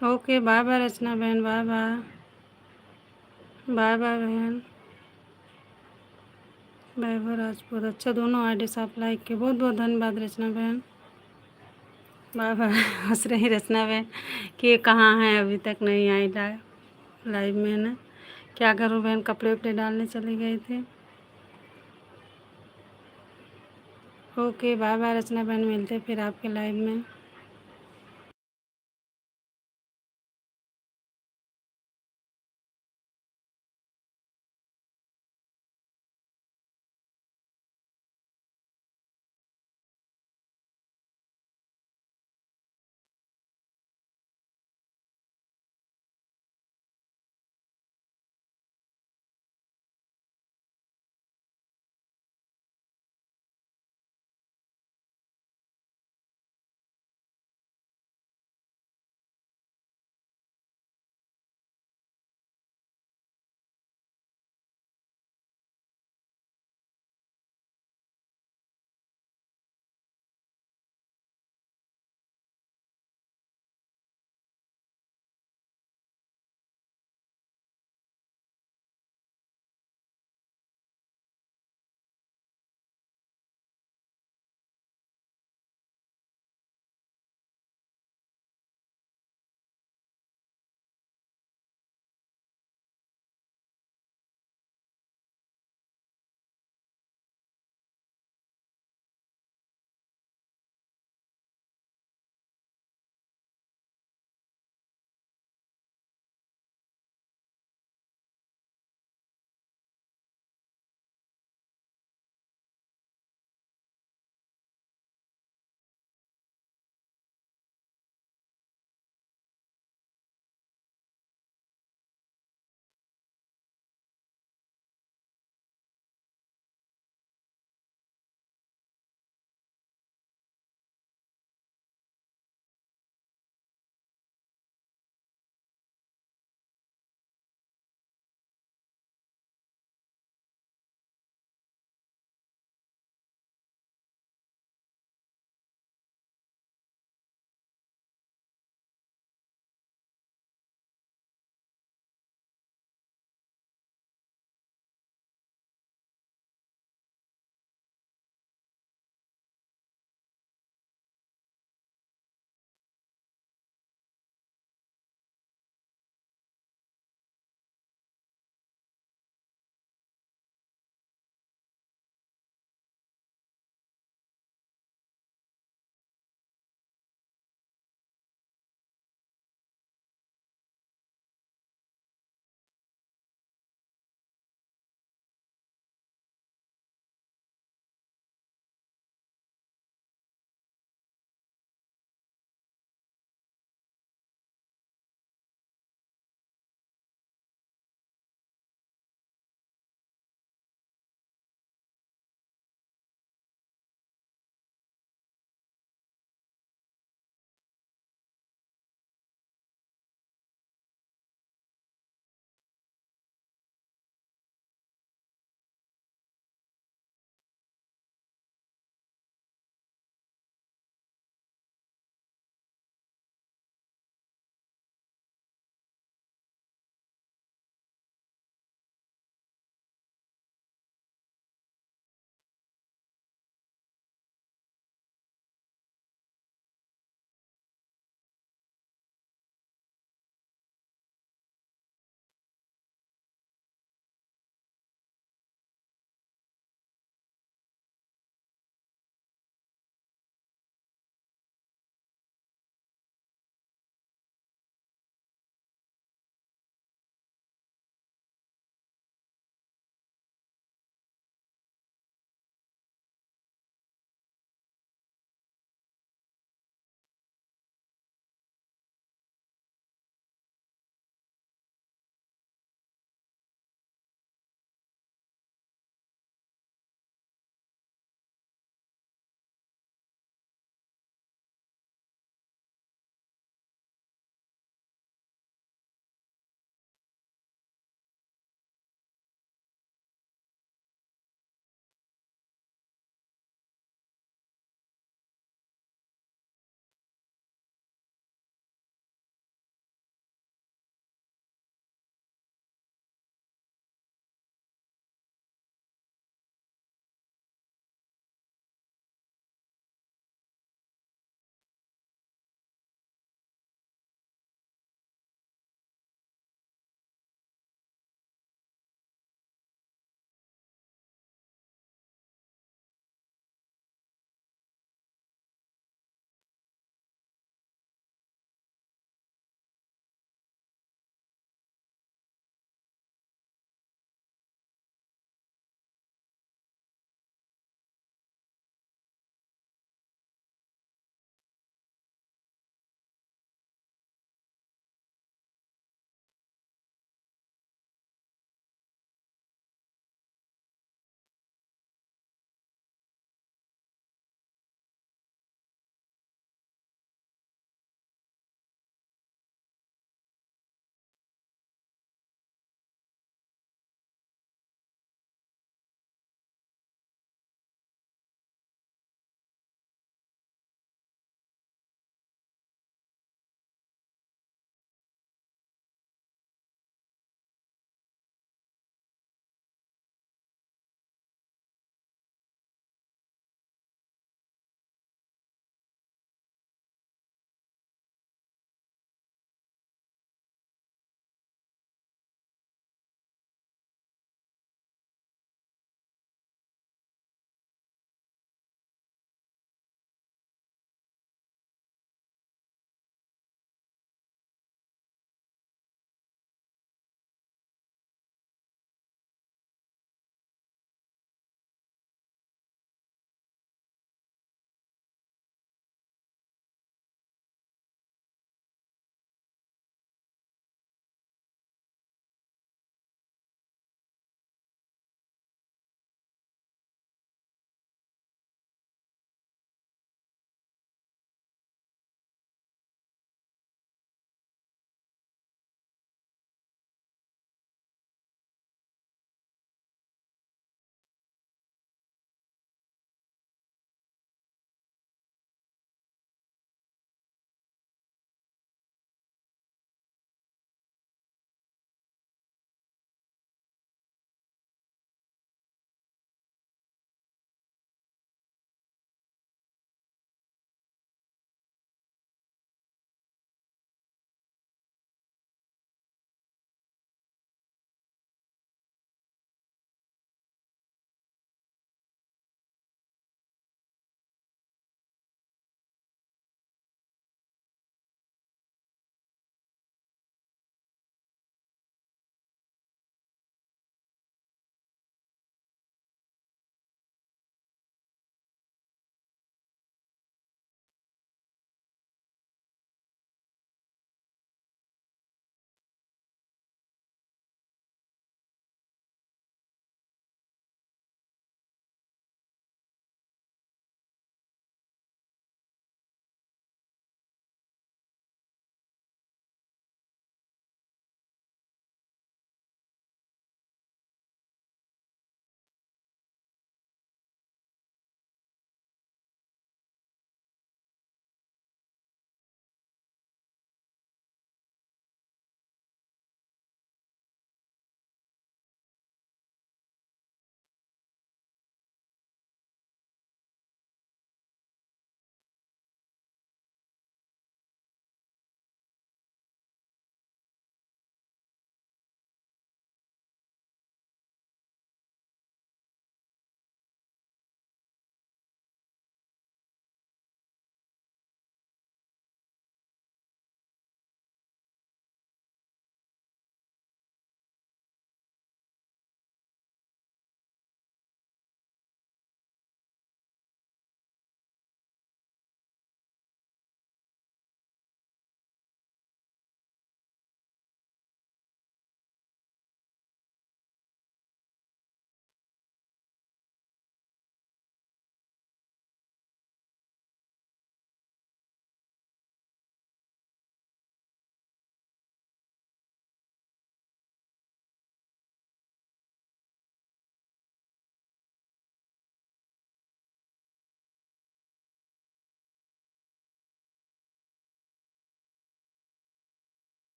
Okay, bye bye Rachna बहन, बाय बाय। बाय बाय बहन, बाय बाय राजपूत। अच्छा, दोनों आईडीज आप लाइक किए, बहुत बहुत धन्यवाद रचना बहन। Bye bye. हंस रही रचना बहन कि ये कहाँ है, अभी तक नहीं आई लाइव में ना। क्या करूँ बहन, कपड़े उपड़े डालने चली गई थी। ओके, बाय बाय रचना बहन, मिलते फिर आपके लाइव में।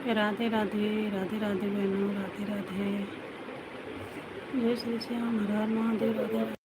राधे राधे, राधे राधे बहनों, राधे राधे। जय श्री श्याम, हर हर महादेव, राधे राधे।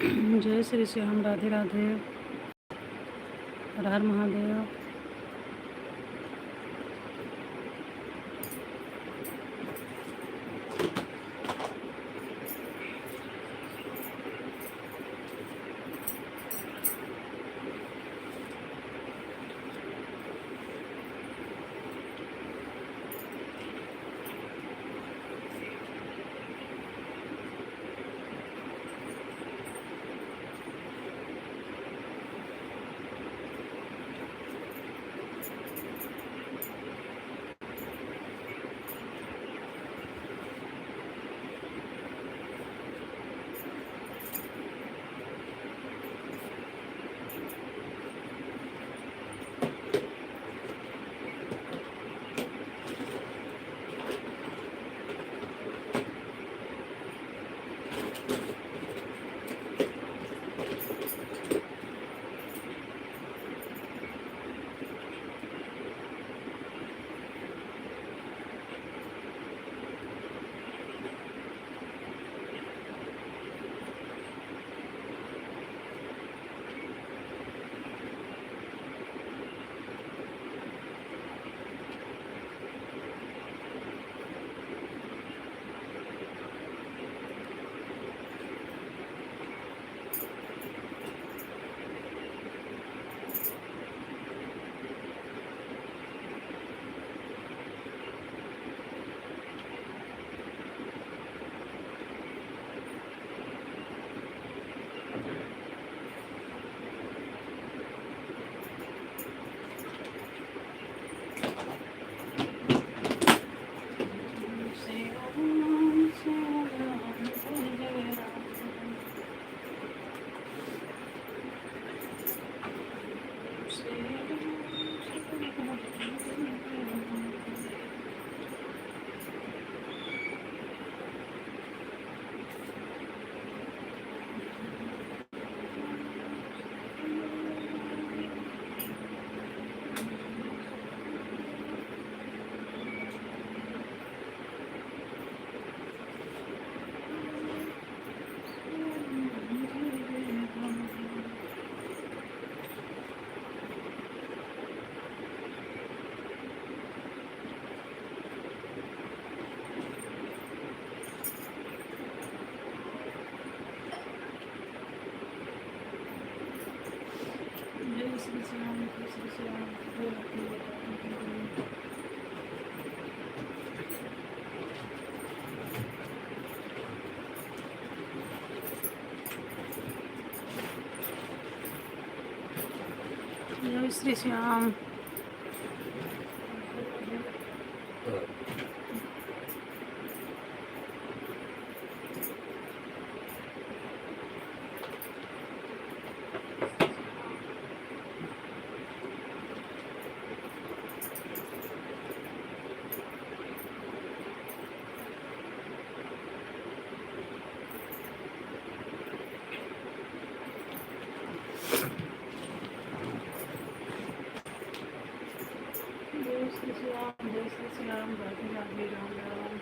जय श्री श्याम, राधे राधे, हर हर महादेव। जय श्री श्याम। जय श्री श्याम, राधे राधे, राम राम।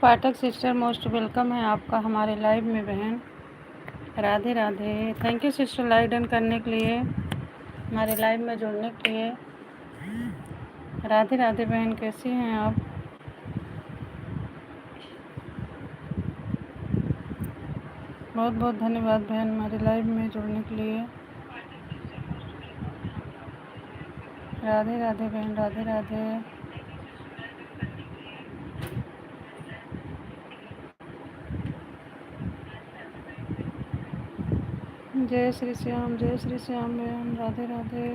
पाठक सिस्टर मोस्ट वेलकम है आपका हमारे लाइव में बहन। Radhe Radhe. Thank you sister like done करने के लिए, हमारे लाइव में जुड़ने के लिए। राधे राधे बहन, कैसी हैं आप? बहुत बहुत धन्यवाद बहन हमारे लाइव में जुड़ने के लिए। राधे राधे बहन, राधे राधे। जय श्री श्याम बहन, राधे राधे।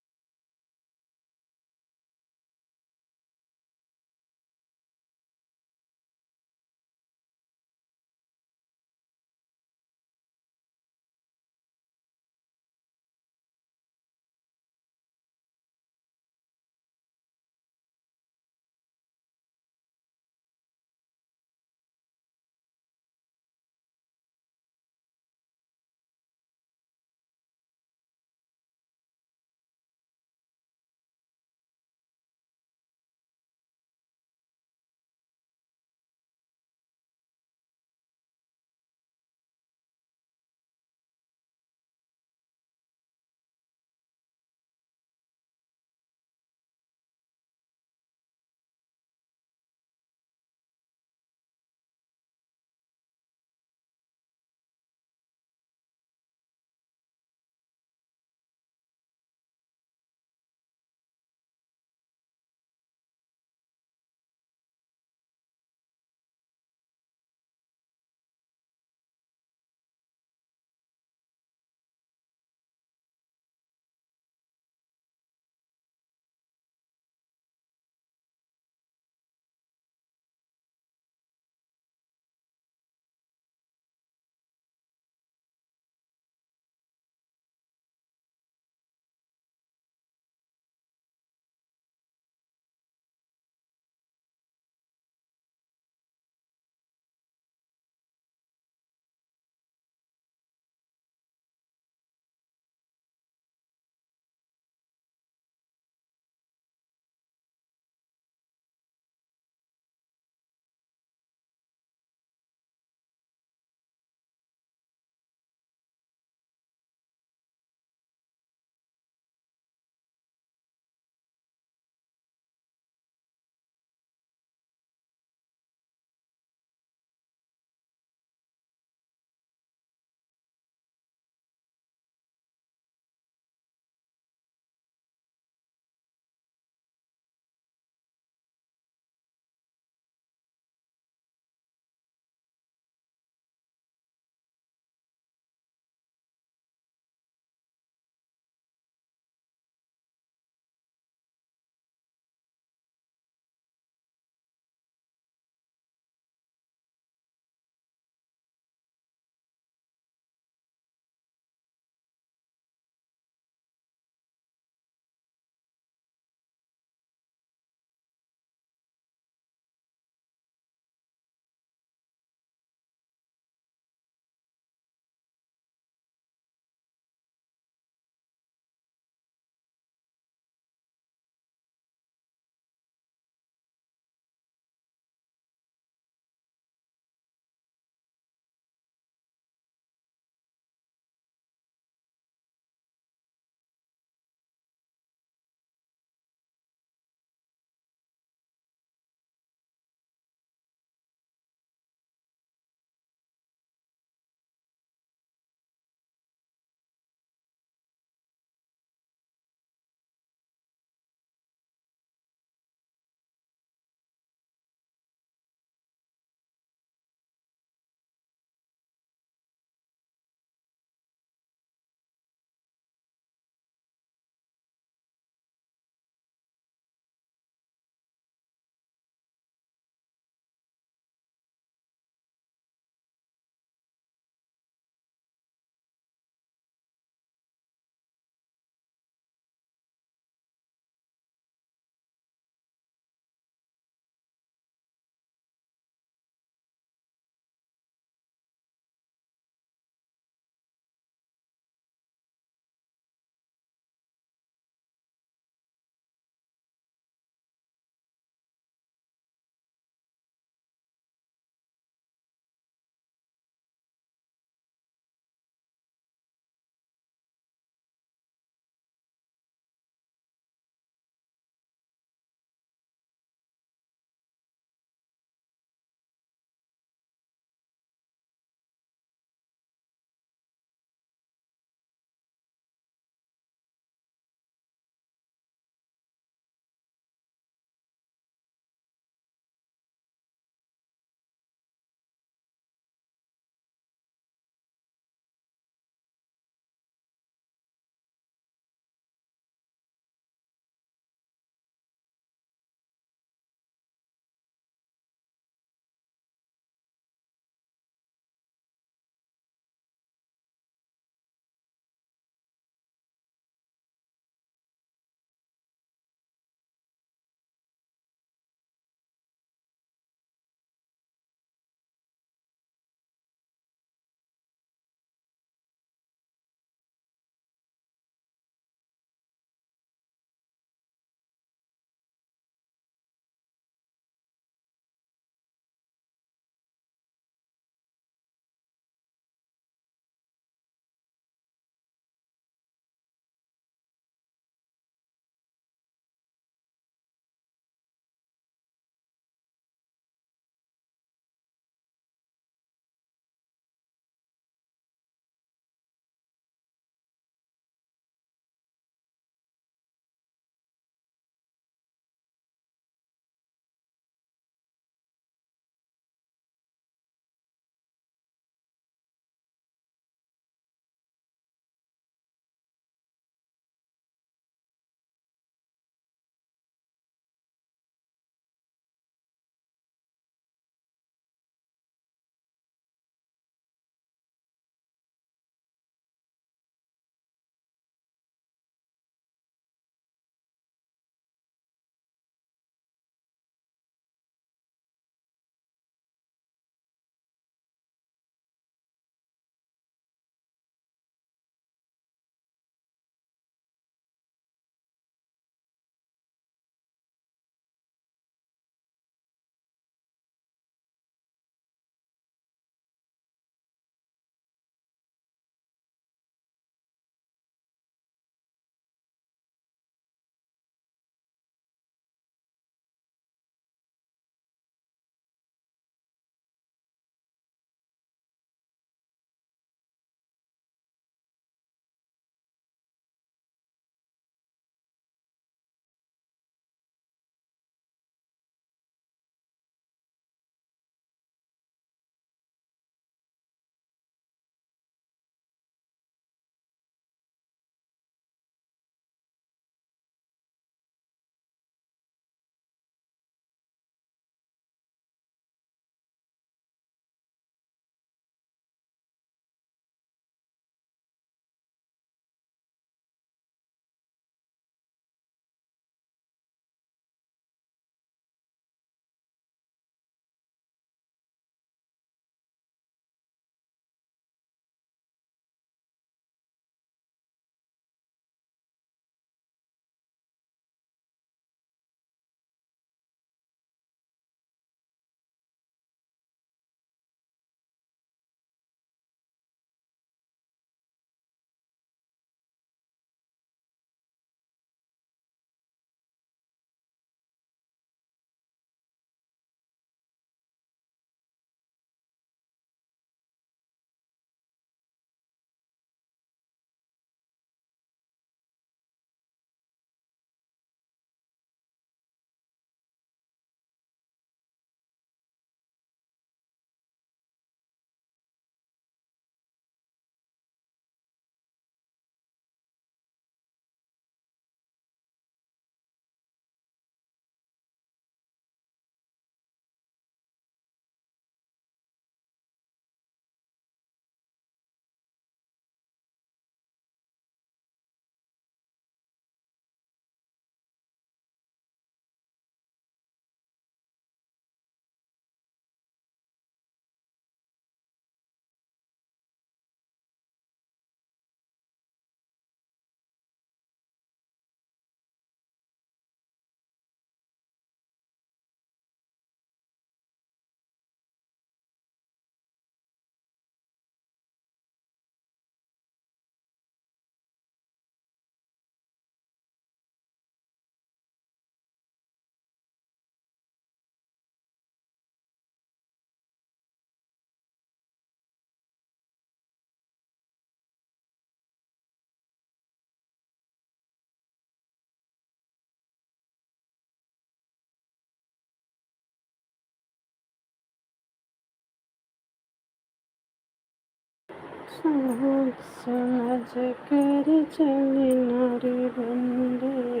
समझ समझ कर चली नारी बंदे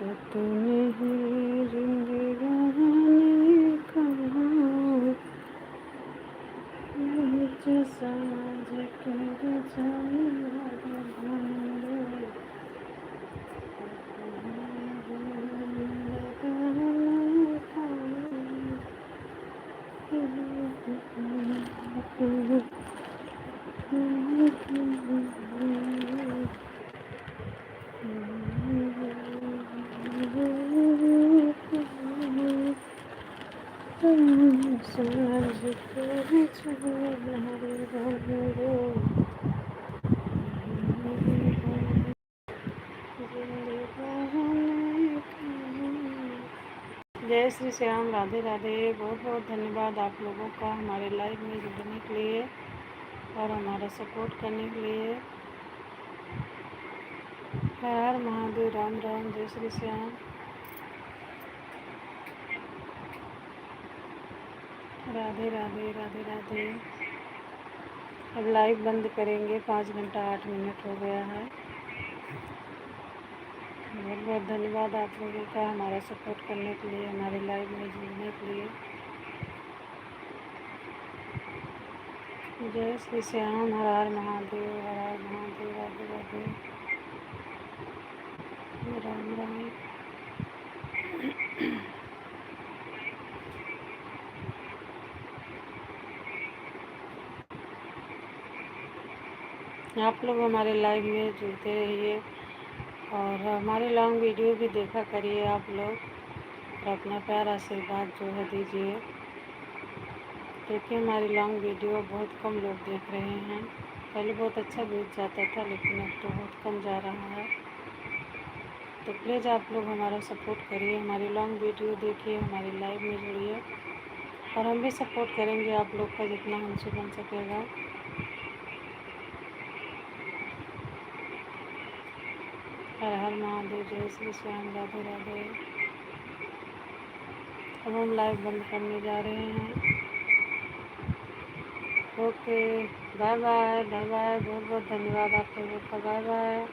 अपने ही जिंदगानी कहाँ समझ समझ कर चली नारी बंदे जिंदगानी कहाँ जय श्री श्याम, राधे राधे। बहुत बहुत धन्यवाद आप लोगों का हमारे लाइव में जुड़ने के लिए और हमारा सपोर्ट करने के लिए। हर हर महादेव, राम राम, जय श्री श्याम, राधे राधे, राधे राधे। अब लाइव बंद करेंगे, 5 घंटा 8 मिनट हो गया है। बहुत बहुत धन्यवाद आप लोगों का हमारा सपोर्ट करने के लिए, हमारे लाइव में जुड़ने के लिए। जय श्री श्याम, हर हर महादेव, हर हर महादेव, राधे राधे, राम राम। आप लोग हमारे लाइव में जुड़ते रहिए और हमारे लॉन्ग वीडियो भी देखा करिए आप लोग, और अपना प्यार आशीर्वाद जो है दीजिए। देखिए हमारी लॉन्ग वीडियो बहुत कम लोग देख रहे हैं। पहले बहुत अच्छा व्यूज जाता था, लेकिन अब तो बहुत कम जा रहा है। तो प्लीज़ आप लोग हमारा सपोर्ट करिए, हमारी लॉन्ग वीडियो देखिए, हमारी लाइव में जुड़िए और हम भी सपोर्ट करेंगे आप लोग का जितना हमसे बन सकेगा। हर हर महादेव, जय श्री श्याम, राधे राधे। अब हम लाइव बंद करने जा रहे हैं। Okay, bye bye, bye bye. बहुत बहुत धन्यवाद आप लोगों का, बाय बाय।